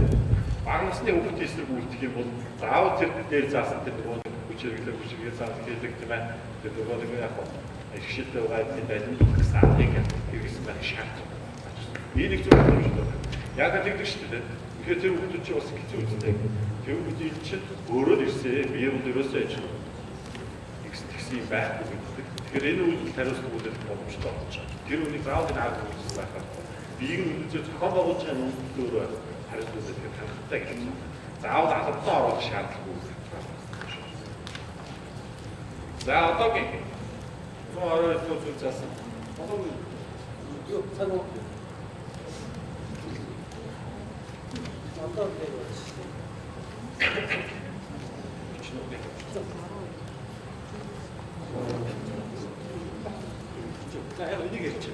бага насны хүүхд эсрэг үйлдэх юм бол заавал тэр дээр заасан тэр нөгөө хүчирхэг заасан гэдэг тийм ээ. Тэр нөгөө яг ихшилтэй байгаа юм байна. Гэсэн аргыг хэрэгсэн байх шаардлага. Энийг зөв хэлж байна. Яг тэгдэг шүү дээ. Тэгэхээр тэр хүүхдүүд чи бас хэцүү үстэй. Тэр хүүхдүүд чинь өөрөө л ирсэн. Бие бол ерөөсөө ажил тэгсэн юм байхгүй гэдэг. Тэгэхээр энэ үйлдэл хариуцлага үлдэх боломжтой болж байгаа. Тэр үнийг заавал энэ арга үйлдэл байх хэрэгтэй. Биеийг үлдээж зохион байгуулж байгаа үйлдэлөөр хариуцлага үлдэх хэрэгтэй гэж байна. Заавал албатай оруулах шаардлагагүй. За одоогийн 120 зүйл заасан. Одоогийн юу цаг уу? За яг энийг ярьчих.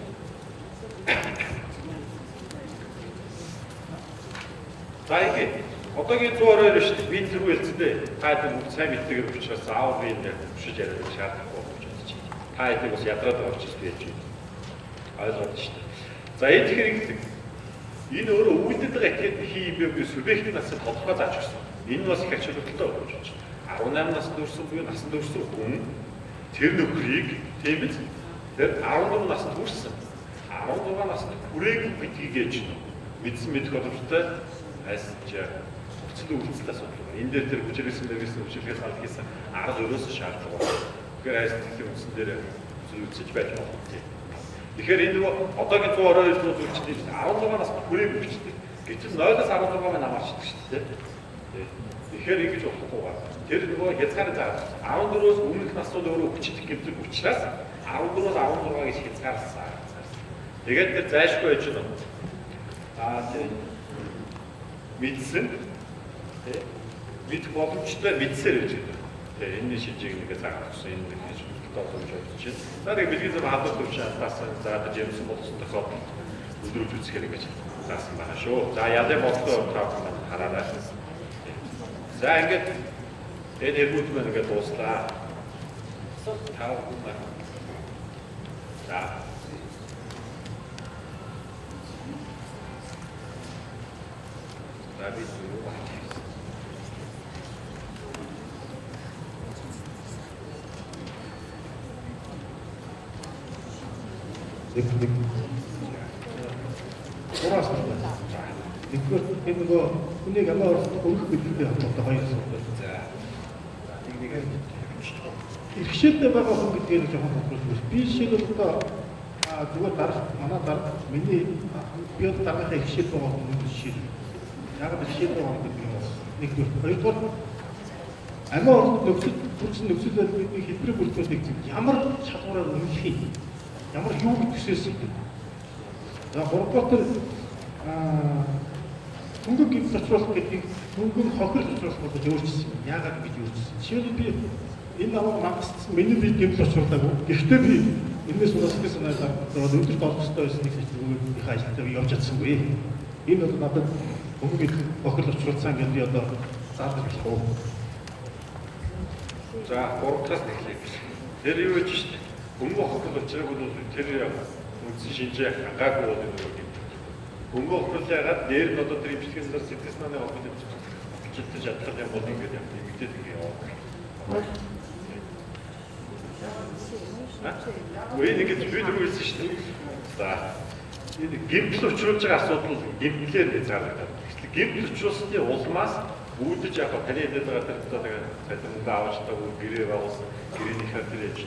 За ингэ одоогийн 122 шүү дээ. Би тэргүй хэлцэндээ та хэд бүгд сайн мэддэг учраас заавал би энэ төвшиж яриад шаардлагагүй гэж бодож байна. Та хэдийг бас ядраад байгаа учраас би яаж ойлгоод шүү дээ. За энэ тэгэхээр энэ өөрөө үйлдэл байгаа этгээд хий юм бэ гэж субъект насыг тодорхой зааж өгсөн. Энэ бас их ач холбогдолтой болж байна. 18 наснд хүрсэн буюу насанд хүрсэн хүн тэр нөхрийг тийм биз? Тэр 14 наснд хүрсэн. 16 наснд хүрээгүй гэдгийг ээж мэдсэн мэдэх боломжтой хайсч хүчтэй үйлдэлтэй асуудал. Энэ дээр тэр хүчрээсэн дээрээс хүчрээс аль хийсэн арга өрөөс шаардлага байна. Тэгэхээр хайс тэгэх юмсан дээр зүйлсэж байж болох тийм. Тэгэхээр энэ нөгөө одоогийн 122 зүйл үйлчлэл 16 наснд хүрээгүй хүчтэй. Гэтэл 0-аас 16 намаарчдаг шүү дээ. Тэгэхээр ингэж болохгүй байна. Тэр нөгөө хязгаар заа 14-өөс өмнөх насууд өөрөө хүчтэй гэмтэх учраас 14-өөс 16 гэж хязгаарласан. Тэгээд тэр зайлшгүй байж байна. Тийм. Мэдсэн. Мэдэх боломжтой мэдсээр байж байна. Тэгээ энэ шинжийг нэгэ заагаад өгсөн. Энэ нэг хийж бодож байна. За нэг бэлгийн зам хадгалж төвшөөсөн. За жимсэн болсон тохиолдолд өдрөж үзэх гэж заасан байна шүү. За ядаа бодлоо хараарай. За ингээд энэ хэрмүүд мэн ингээд дууслаа. Тав хүмүүс. За. За би юу байна? Нэг. Ураас нь. Нэг нөгөө хүнийг амаа өргөх гэдэгтэй холбоотой хоёр асуудал. За. Нэг Иргэшээлтэй байгаа хүн гэдгээр жоохон бодлоо. Би жишээлбэл одоо зүгээр манай дараа миний би дараахаа иргэшээл байгаа хүн жишээ. Яг жишээлтэй байгаа гэдэг юм. Нэгдүгээр, хоёрдугаар Амиа нөхцөл бүрдсэн нөхцөл байдлын хэлбэрийг бүрдүүлэх ямар шалгуураар үнэлэх юм? Ямар юу төсөөс юм? За гуравдугаар хөнгөн гимт зочруулах гэдэг хөнгөн хохирол зочруулах болж өөрчилсөн. Яагаад гэж өөрчилсөн? Жишээлбэл би энэ намайг мангасцсан миний би гимт зочруулаагүй. Гэхдээ би энэс урасгал санаалаар өндөр долох ёстой байсан нэг зүйл их ажилтнаа явж чадсангүй. Энэ бол надад хөнгөн хохирол зочруулсан гэдэг би одоо заалгаж болох уу? За, гуравтаас эхлэе. Тэр юу гэж шүү дээ. Хөнгөн хохирол учраас бол тэр үндсэн шинжээ хангаагүй бол энэ хөнгөн хохирол ягаад дээр нь одоо тэр имчилгээний сэтгэл санааны холбоотой бичиж чадах юм бол ингээд нэмэгдээд ингэ яваа. Үгүй нэг бид юу хэлсэн шүү дээ. За, энэ гэмтэл учруулж байгаа асуудал гэмтлээр заалагдав. Гэмтэл учруулсны улмаас үүдэж яг таны хэлээд байгаа тэр одоо цалингаа авч таагүй гэрээ байгуулсан гэрээнийхээ тэр ээж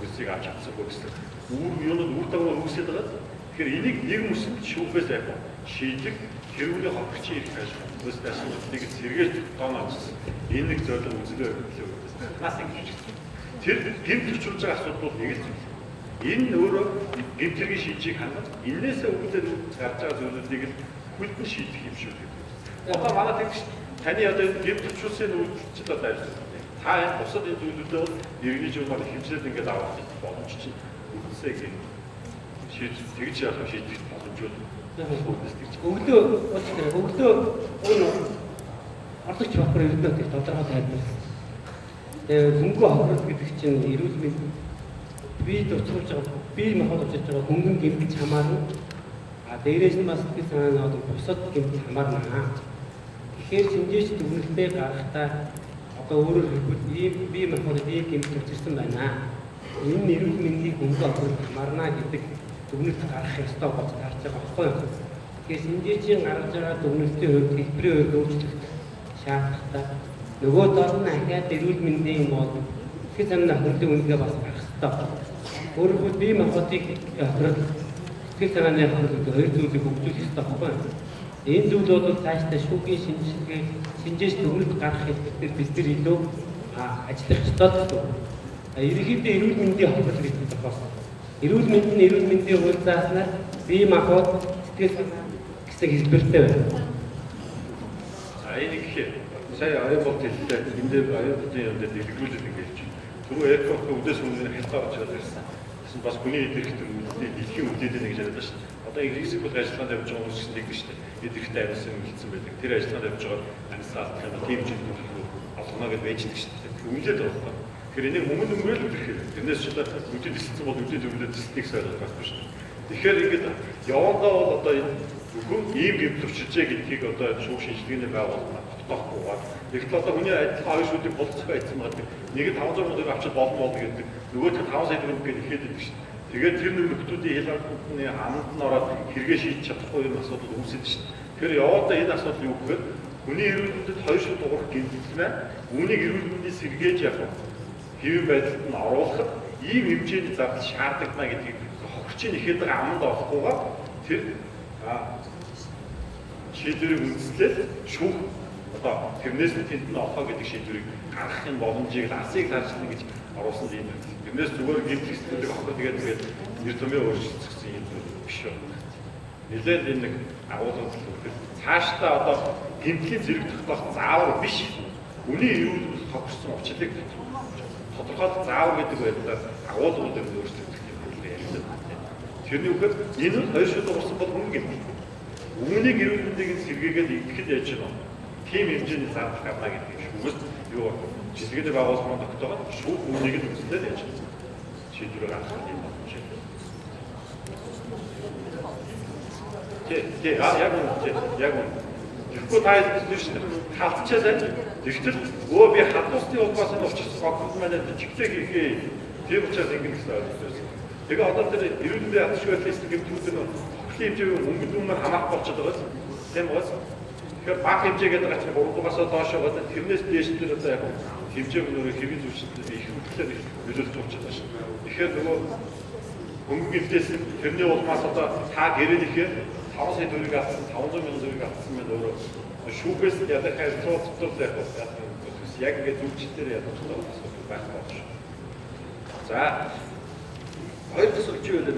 үсийг авч чадсангүй гэсэн. Үр дагавар үүсээд байгаа. Тэгэхээр энийг нэг мөсөнд шүүхээс яг шийдэх хэрүүний хохирчин ирэх гэж үстэй асуудлыг сэргээж тооноочсон. Энэ нэг зорилго үзлээ өгөлөө. Нас ингэж тэр гэмтэл учруулж байгаа асуудал бол нэг л зүйл. Энэ өөрөө гэмтэргийн шийдвэрийг хангах, энээсээ үүдээд гарч байгаа зүйлүүдийг л хүлдэн шийдэх юм шүү дээ. Одоо манай тэгш таны одоо гэмтэл учруулсан үйлчлэл одоо ажилласан. Та энэ бусад энэ зүйлүүдээ иргэний журмаар хэмжээд ингээд авах боломж чинь үгсээ гэх шийдвэр тэгж явах шийдэх боломжууд өглөө өнөө ордогч бохор ердөө тэр тодорхой тайлбарласан. Тэгээ хөнгөн хохирол гэдэг чинь эрүүл мэнд бие тусгуулж байгаа бие махбод учруулж байгаа хөнгөн гэмтэл хамаарна. Дээрээс нь бас сэтгэл санааны одоо бусад гэмтэл хамаарна. Тэгэхээр шинжээч дүгнэлтээ гаргахдаа одоо өөрөөр хэлбэл ийм бие махбод ийм гэмтэл учирсан байна. Энэ эрүүл мэндийн хөнгөн хохирол хамаарна гэдэг дүгнэлт гаргах ёстой болж гарч байгаа байхгүй юу? Тэгэхээр шинжээчийн гаргаж байгаа дүгнэлтийн хувьд хэлбэрийн хувьд өөрчлөлт шаардлагатай. Нөгөө дор нь ахаад эрүүл мэндийн бол сэтгэл санааны хөрөлтийн үнэлгээ бас гарах ёстой. Өөрөөр хэлбэл бие махбодыг хохирол сэтгэл санааны хохирол хоёр зүйлийг хөгжүүлэх ёстой байхгүй юу? Энэ зүйл бол цаашдаа шүүхийн шинжилгээ шинжээч дүгнэлт гаргах хэлбэрээр бид нар илүү ажиллах ёстой. Ерөнхийдөө эрүүл мэндийн хохирол гэдэг нь бас эрүүл мэндийн хууль зааснаар бие махбод сэтгэл санаа гэсэн хэлбэртэй байна. Энэ гэхээр сая аян болт хэллээ. Энд дээр аян болтын юм дээр дэлгэрүүлээд ингэж түрүү экох үдээс өмнө хялтаа гарч ирсэн. Тэгсэн бас хүний эдгэрхт үлдээ дэлхийн үлдээдэг нэг яриад байна шүү дээ. Одоо инглисийг бол ажиллагаанд явж байгаа хүмүүс нэг шүү дээ. Эдгэрхтээ амьсан хэлсэн байдаг. Тэр ажиллагаанд явж байгаа амьсаа алдах юм тийм ч юм олгоно гэж байждаг шүү дээ. Үнэлээд байгаа. Тэгэхээр энийг өмнө өнгөрөөл үлдэхээр тэрнээс ч одоо үдэд исэлсэн бол үдэд өвлөд исэлтийг сойрол байхгүй шүү дээ. Тэгэхээр ингээд явандаа бол одоо зөвхөн ийм гэмтэл учирчээ гэдгийг одоо шүүх шинжилгээний байгууллага тогтоохгүйгээр ихтэл одоо хүний адилхан хоёр шүүдийг болцох байсан байдаг. Нэг 500 мянга авчид болно гэдэг. Нөгөөх нь 5 сая төгрөг гээд ихэд байдаг шүү дээ. Тэгээд тэр нөхдөдийн хязгаарлалтны хамт нь ороод хэрэгээ шийдэж чадахгүй юм асуудал үүсэж шүү дээ. Тэгэхээр явандаа энэ асуудал юу гэхээр хүний эрүүл мэндэд хоёр шууд уурах гэмтэлмээ үүнийг эрүүл мэндийн сэргээж явах хэвэн байдалд нь оруулахад ийм хэмжээний зардал шаардлагана гэдгийг хохирчин ихэд байгаа аманд олохгүйгээр тэр шийдвэрийг үндэслээд шүүх одоо тэрнээс нь тэнд нь олох гэдэг шийдвэрийг гаргахын боломжийг асыг харжлаа гэж оруулсан юм байна. Тэрнээс зүгээр гэмтэл сэтгэлийг авах тэгээд нэр томьёо өөрчлөгдсөн юм биш үү. Нэлээд энэ нэг агуулгад цаашдаа одоо гэмтлийн зэрэг тогтоох заавар биш. Үний эрүүл тогтсон уучлалыг тодорхойлох заавар гэдэг байдлаар агуулгууд дээр өөрчлөгдөх юм бол ярьсан. Тэрний үгээр энэ хоёр шууд уурсан бол хүн гэмтэл. Үүнийг эрүүл мэндийн сэргээгээд ихэд яаж юм. Тим хэмжээний зардал гарна гэдэг шүүгээс юу жилгэний байгууллагын тогтоогод шүүх үүнийг нь үзлээд яаж шийдвэр гаргах юм байна. Яг тэгэхгүй та хэлсэн шүү дээ. Халтчаад тэгтэл би хатуусны улмаас нь очсон гогд маань жигтэй хийхээ тийм учраас ингэ гэсэн ойлгож байна. Тэгээ одоо тэр эрүүл мэндийн хатшгүй байдлын гэмтүүд нь хэмжээний өнгө дүнмээр хамаах болчиход байгаа. Тийм гоос. Тэгэхээр баг хэмжээгээд байгаа чинь 3-аас доош байгаа. Тэрнээс дээш дээр одоо яг хэмжээг нөрөө хэвийн зөвшөлтөд их хөтлөөр нөлөөлж болчиход байна шүү. Тэгэхээр нөгөө хөнгөн гэмтээс тэрний улмаас одоо та гэрээнийхээ 5 сая төгрөг авсан, 500 мянган төгрөг авсан мэн өөрөө шүүхээс ядах хайр цоцтол яг яг ингээд зүйлчлэлээр ядуулсан асуудал байх болж. За хоёр дахь суулж юу вэ?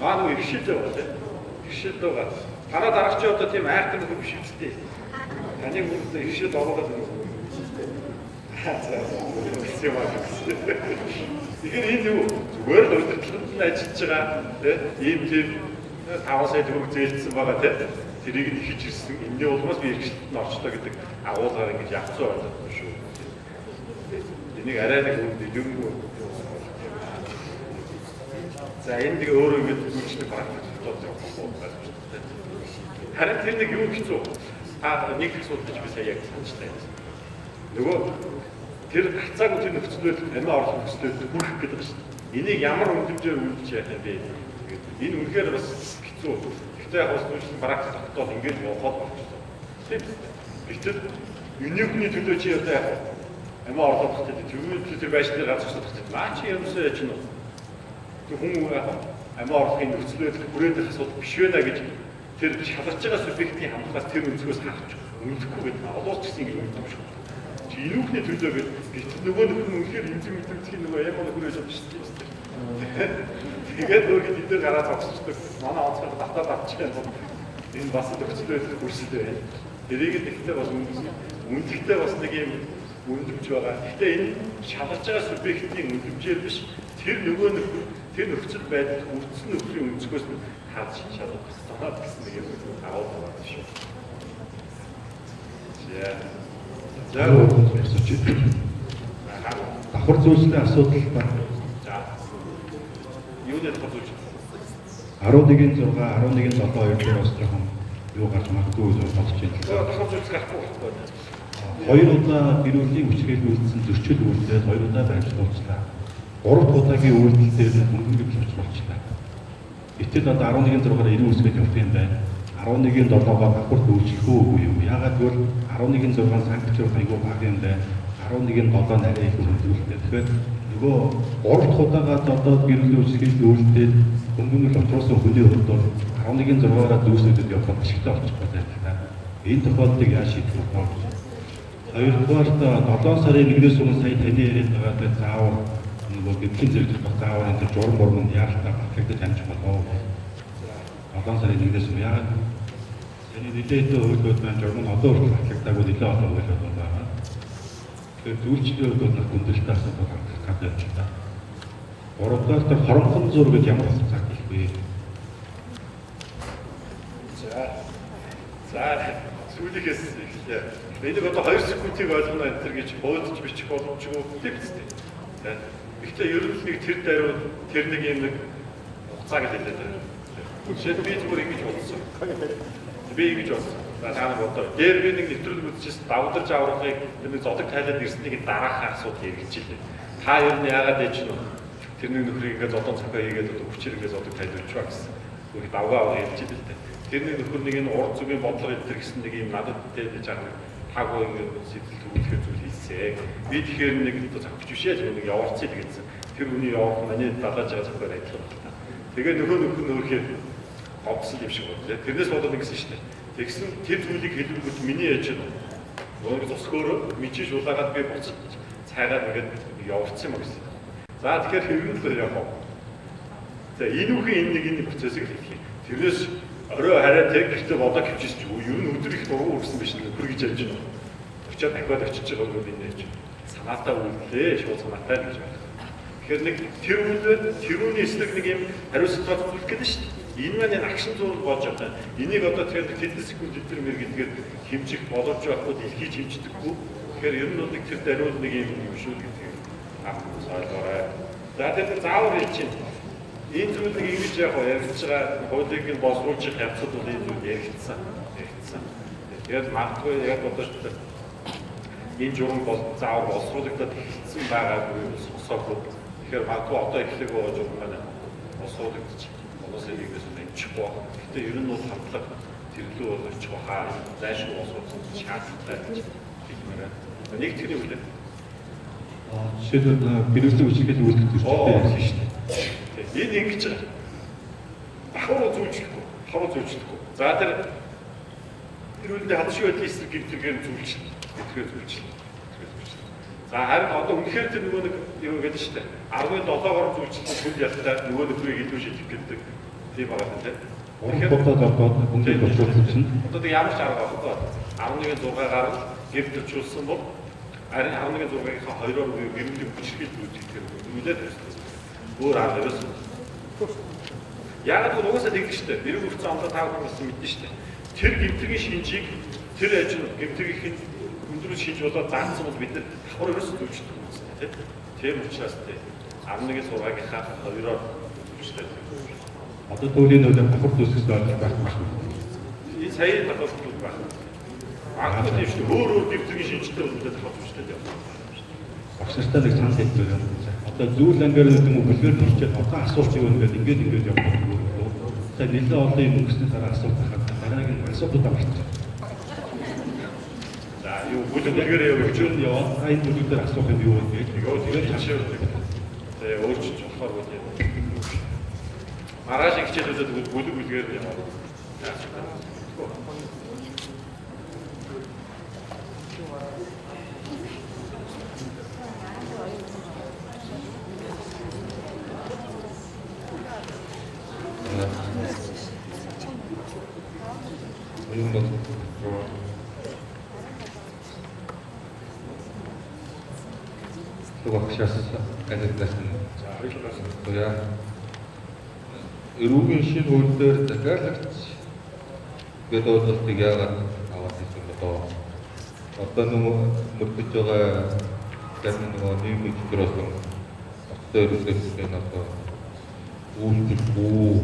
Нэг ихшил байгаа тийм. Ихшил байгаа. Танаа дараач чи одоо тийм айхтар нөхөр биш үстэй. Таны бүрдээ ихшил ороод байна. Тэгэхээр энэ юу зүгээр л удирдлаганд ажиллаж байгаа тийм ийм 5 сая төгрөг зээлдсэн байгаа тийм. Тэрийг нь ихэж ирсэн. Энэний улмаас би ихшилд нь орчлоо гэдэг агуулгаар ингэж явцсан байна шүү. Энийг арай нэг үнд юм уу? За энэ нэг өөрөө ингэж үйлчлэх практик бодож байгаа юм байна. Харин тэр нэг юу хэцүү. Нэг асуудал гэж би сая яг санджтай. Нөгөө тэр хацаагүй тэр нөхцөлөд амиа орлох нөхцөлөд хүрэх гэдэг байна шүү дээ. Энийг ямар үнэмжээр үйлдэж яах юм бэ? Энэ үнэхээр бас хэцүү. Гэхдээ яг бас үйлчлэх практик тогтоод ингэж явахад болчихсон. Тийм. Гэтэл юуны төлөө чи одоо яг амиа орлох гэдэг тэр байшины газар судлах. Наа чи юмсаа яж нь. Тэг хүмүүс амиа орлохын нөхцөлөд хүрээдэх асуудал биш вэ гэж тэр шалгаж байгаа субъектийн хамтлаас тэр өнцгөөс харж үнэлэхгүй гэдэг. Олоос ч гэсэн ингэ үнэлдэг шүү. Чи энүүхний төлөө гэж гэтэл нөгөө нөхөр нь үнэхээр эмзэг мэдэрчгийн нөгөө ямар нэг хүрээж авч шүү дээ. Тэгээд нөгөө хэд дээр гараад авчихдаг. Манай онцгой татаад авчих юм. Энэ бас нөхцөлөд хүрсэлтэй байна. Тэрийг ихтэй бас үнэлэхтэй бас нэг юм үнэлж байгаа. Гэхдээ энэ шалгаж байгаа субъектийн үнэлжээр биш. Тэр нөгөө нөхөр тэр нөхцөл байдалд хүрсэн нөхрийн өнцгөөс нь харж шалгах санаад гэсэн нэг юм агуулга байна шүү. За давхар зүйлсний асуудал байна. За. Юу нэг давхар зүйл? 11-6, 11-7 хоёр дээр бас жоохон юу гарч магадгүй гэж бодож байна. Давхар зүйлс гарахгүй байна. Хоёр удаа гэрүүлийн хүчрэл үйлдсэн зөрчил үйлдээд хоёр удаа баримтлуулчлаа. 3 дахь удаагийн үйлдэл дээр хөнгөлөг болчихлоо. Гэтэл одоо 11-6-аар 90 үсгээд явах юм байна. 11-7-гоо давхарт үйлчлэх үгүй юу? Яагаад гэвэл 11-6 санкцч айгүй бага юм байна. 11-7 нарийн их хөндлөлттэй. Тэгэхээр нөгөө 3 дахь удаага одоо гэрүүлийн хүчрэл үйлдээд хөнгөлөг оруулсан хүний хувьд бол 11-6-аараа дүүсэдэд явах ашигтай болчих байна. Энэ тохиолдлыг яаж шийдэх вэ? Хоёрдугаар 7 сарын 1-ээс өмнө сая таны яриад байгаа заавар нөгөө гэрлийн зэрэг баг заавар энэ журам мормонд яалтаа батлагдаж амжих болов. 7 сарын 1-ээс өмнө яагаад таны нэлээдээ хөлбөд маань журам одоо хүртэл батлагдаагүй нэлээ олон хөлбөд байгаа. Тэгэхээр зүйлчлэлүүд бол нэг хүндрэлтэй асуудал гаргах гэдэг юм байна. Гуравдугаар хоромхон зур гэж ямар хугацаа гэх вэ? За сүүлийнхээс эхлэе. Энийг одоо 2 секундыг ойлгоно энэ төр гэж буудаж бичих боломжгүй гэдэг. Гэхдээ ер нь нэг тэр даруй тэр нэг юм нэг хугацаа гэж хэлээд байна. Жишээд би зүгээр ингэж бодсон. Би ингэж бодсон. За та нар бодоо. Дээр би нэг нэвтрүүлэг үзчихсэн давдарж аврахыг тэр нэг зодог тайлаад ирснийг дараахаа асуудал ярьж илээ. Та ер нь яагаад ээж нь тэрний нөхрийг ингээд зодон цахиа хийгээд одоо хүчээрээ зодог тайлуулж байгаа гэсэн. Үгүй давгаа аваа ярьж илээ л дээ. Тэрний нөхөр нэг энэ урд зүгийн бодлого энэ гэсэн нэг юм надад дээд жаа таагүй ингээд сэтэл төвлөрөх зүйл хийсээ. Би тэгэхээр нэг зохиж бишээ нэг яварцыг гэсэн. Тэр үний явах манай далааж байгаа зохиор адилхан байна. Тэгээ нөхөр нөхөр говсон юм шиг байна. Тэрнээс болоод ингэсэн шүү дээ. Тэгсэн тэр зүйлийг хэлбэрүүд миний ээж нь өөрөө зөсгөөрөө мичиж улаагаад би буцаж цайгаад ингээд яварцсан юм гэсэн. За тэгэхээр хэрвээ л явах. За энэ процессыг хэлэх юм. Тэрнээс орой хараа тэг гэхдээ бодоо хөвчиж юу ер нь өдөр их дургу үрсэн биш нөхөр гэж ярьж байна. Очоод дахиад очиж байгаа юм энэ гэж санаатаа үлдлээ шууд санаатай гэж байна. Тэгэхээр нэг тэр үлдээд тэрүүний эслэг нэг юм хариуцлага зүлэх гэдэг шүү дээ. Энэ маань акшн зур болж байгаа. Энийг одоо тэгэхээр тэдэн секунд өдөр мэр гэдгээр хэмжих боломж байхгүй дэлхийж хэмждэггүй. Тэгэхээр ер нь бол нэг тэр даруул нэг юм шүү гэдэг ойлгоорой. За тэгээд заавар чинь энэ зүйлийг ингэж яг ярьж байгаа хуулийг нь боловсруулах явцад бол энэ зүйл яригдсан. Тэгээд магадгүй яг одоо энэ журам бол заавар боловсруулагдаад эхэлсэн байгаагүй сонсоогүй. Тэгэхээр магадгүй одоо эхлэх байгаа журам маань боловсруулагдаж боловсролын нэгээс амжихгүй. Гэхдээ ер нь бол хамтлаг тэрлүү бол очих баха зайлшгүй боловсруулах шаардлагатай гэж хэлмээр. Нэг тэрний үлээ. Жишээлбэл гэрүүлийн хүчирхэл үйлдэх төрөлтэй шүү дээ. Энэ ингэж ахуй зүүжлэхгүй. За тэр үйлдэл хадшгүй байдлын эсрэг гэрдгээр зүүжлээ. Гэдгээр зүүжлээ. За харин одоо үнэхээр тэр нөгөө нэг юу гэдэг чинь 17-оор зүйлчлэн хүл ялтай нөгөө нөхрийг илүү шийдэх гэдэг тийм байгаа юм тийм. Уран бодоод ороод бүгд болчихсон чинь Одоо тэг ямар ч арга байхгүй. 11-6-гаар гэв төрчүүлсэн бол харин 11-6-ийнхаа 2-оор гэрмэлийг хүчрхийлж үзэхээр үлээд байсан. Өөр арга ерөөсөн. Яг л угаасаа тэгдэг шүү дээ. Нэрвэн хүрцэн ондоо тав хүмүүс мэднэ шүү дээ. Тэр гэмтэргийн шинжийг тэр ажил гэмтэргийн өндрөж хийж болоод заасан бол бид нар давхар ерөөсөө зөвчдөг юм байна тийм. Тийм учраас тийм 11-6-гийнхаа 2-оор зөвчлээ. одоо төвлийн нөлөө бохор төсөс байх байхгүй шүү. Энэ сая давхар төсөв байх. Аа тийм шүү. Өөр гэмтэргийн шинжтэй үлдээд давхар төсөлтэй явах. Багштай нэг санал хэлбэр юм. Одоо зүйл ангаар гэдэг юм уу бүлгээр төрчээд одоо асуулт юу гэдэг ингээд явах юм. За нэлээд олон юм өгснээр дараа асуулт хахад дараагийн асуудлууд авчихсан. За юу бүлгээр явж яваад энэ бүлгээр асуух юм юу вэ? тэгээд хашаа. Тэгээ өөрчилж болохоор үгүй. Маргааш хичээлүүдэд бүлгээр яваад. Багшаас ажигласан. За баярлалаа. Эрүүгийн шинэ хууль дээр захиалагч гэдэг ойлголтыг яагаад аваад ирсэн бэ? Одоо нөгөө мөрдөж байгаа зарим нөгөө нийгмийн чиглэлээр одоо ерөнхийдөө одоо үйлчлэхгүй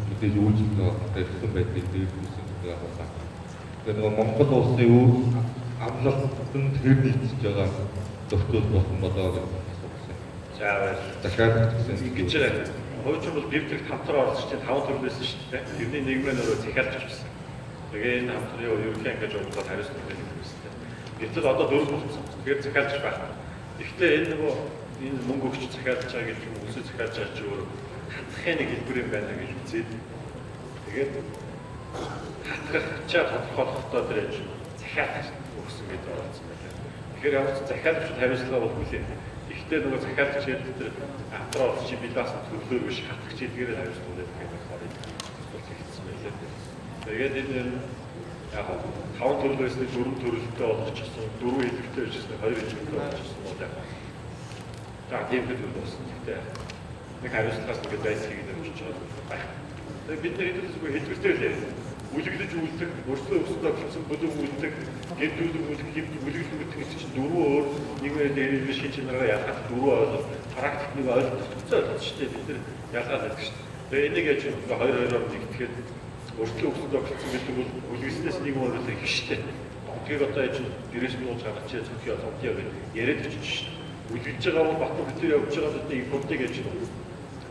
мэдээж үйлчлэх гэсэн байдлыг дээрүүлсэн гэдэг байна. Тэгээд нөгөө Монгол улсын амлалт нь тэр нийцж байгаа зөвхөн болсон болоо гэж асуусан. За баярлалаа. Дахиад гэсэн гэж байна. Хуучин бол гэрдэлд хамтран орж чинь 5 төрлөөс шүү дээ. Тэрний нийгмийн өөрөө захиалж байсан. Тэгээ энэ хамтран ерөнхий ангиж уулзаад хариуцлага өгөх хэрэгтэй. Гэтэл одоо 4 болсон. Тэгэхээр захиалж байна. Гэхдээ энэ нөгөө энэ мөнгө өгч захиалж байгаа гэж юм үсээ захиалж байгаа ч өөр хатхын нэг хэлбэр юм байна гэж үзээд тэгээд хатгахчаа тодорхойлохдоо тэр аж захиалж өгсөн гэдэг оролцсон байна. Тэгэхээр ямар ч захиалгч хариуцлага бол хүлээн. Гэхдээ нөгөө захиалгч гэдэг тэр хамтран орж чи бидээс төрлөөр биш хатгах чийдгээр хариуцлага өгөх гэдэг болохоор хэлсэн байлээ. Тэгээд энэ яг 5 төрлөөс 4 төрөлтэй болгочихсон, 4 хэлбэртэй болчихсон, 2 хэлбэртэй болчихсон уу яг. За тийм зүйл болсон. Гэхдээ нэг хариуцлагаас нэг байсхийг нэмж байгаа. Тэгээд бид нар хэдүүлсгүй хэлбэртэй л яриа. Үлэгдэж үлдэх, өрсөлдөө өсөлтөө болсон бүлэг үлдэх, гэмтүүлэг үлдэх, бүлэглэл үлдэх гэж чинь 4 өөр нэгмээр дээр шин чанараа ялгах 4 ойлголт, практик нэг ойлголт төцөө шүү дээ. Бид нар ялгаад байдаг шүү дээ. Тэгээд энийг яаж 2-2-оор нэгтгэхэд өрсөлдөө өсөлтөө болсон гэдэг бол бүлэглэснээс нэг өөр л их шүү дээ. Тэгэхээр одоо яаж дээрээс нь ууж гаргаж зөвхөн олонтиа гэж яриад гэж шүү дээ. Үлдэж байгаа бол Батбүх дээр явж байгаа гэдэг информыг яаж байна.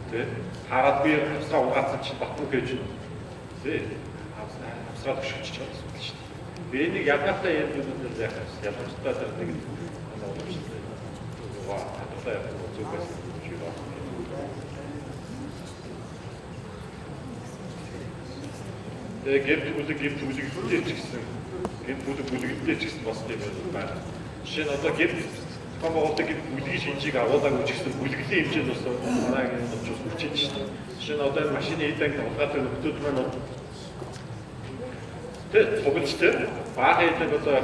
Тэ? Хараад би авсраа угаацсан чинь Батбүх гэж байна. Тэ? Авсраа тушгич байгаа юм шүү дээ. Би энийг ялгаатай ярьдгуудад яах вэ? Ялгаатай тэр нэг оновчтой. Ваа, хаттай зүгээс жишээ. Тэгээ гэмт бүлэгтэй ч гэсэн бас тийм байна. Жишээ нь одоо гэмт том байгуулдаг бүлгийн шинжийг агуулаагүй ч гэсэн бүлэглэлийн хэмжээнд бас дараагийн болж үлчиж шүү дээ. Жишээ нь одоо энэ машины эданг хамгаалдаг нөхдүүд маань тэг цуглжтэй баахан эдаг одоо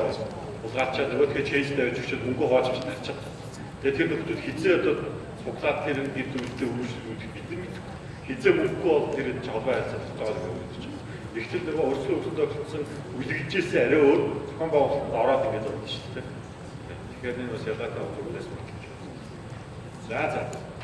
улгаачаад нөгөөдхөө чэйжтэй байж өчөөд мөнгө хоож авчихад. Тэгээ тэр нөхдүүд хизээ одоо цуглаад тэр гэрд үлдээ үргэлжлүүлж бидний хизээ мөнгө бол тэр жолоо хайцаад байгаа юм гэж. Ихтэл нөгөө өрсөлдөө өсөлтөө болсон үлгэжсэн арай өөр зохион байгуулалтанд ороод ингэж байна шүү дээ. Тэгэхээр энэ бас ялгаатай зүйлээс болж байна. За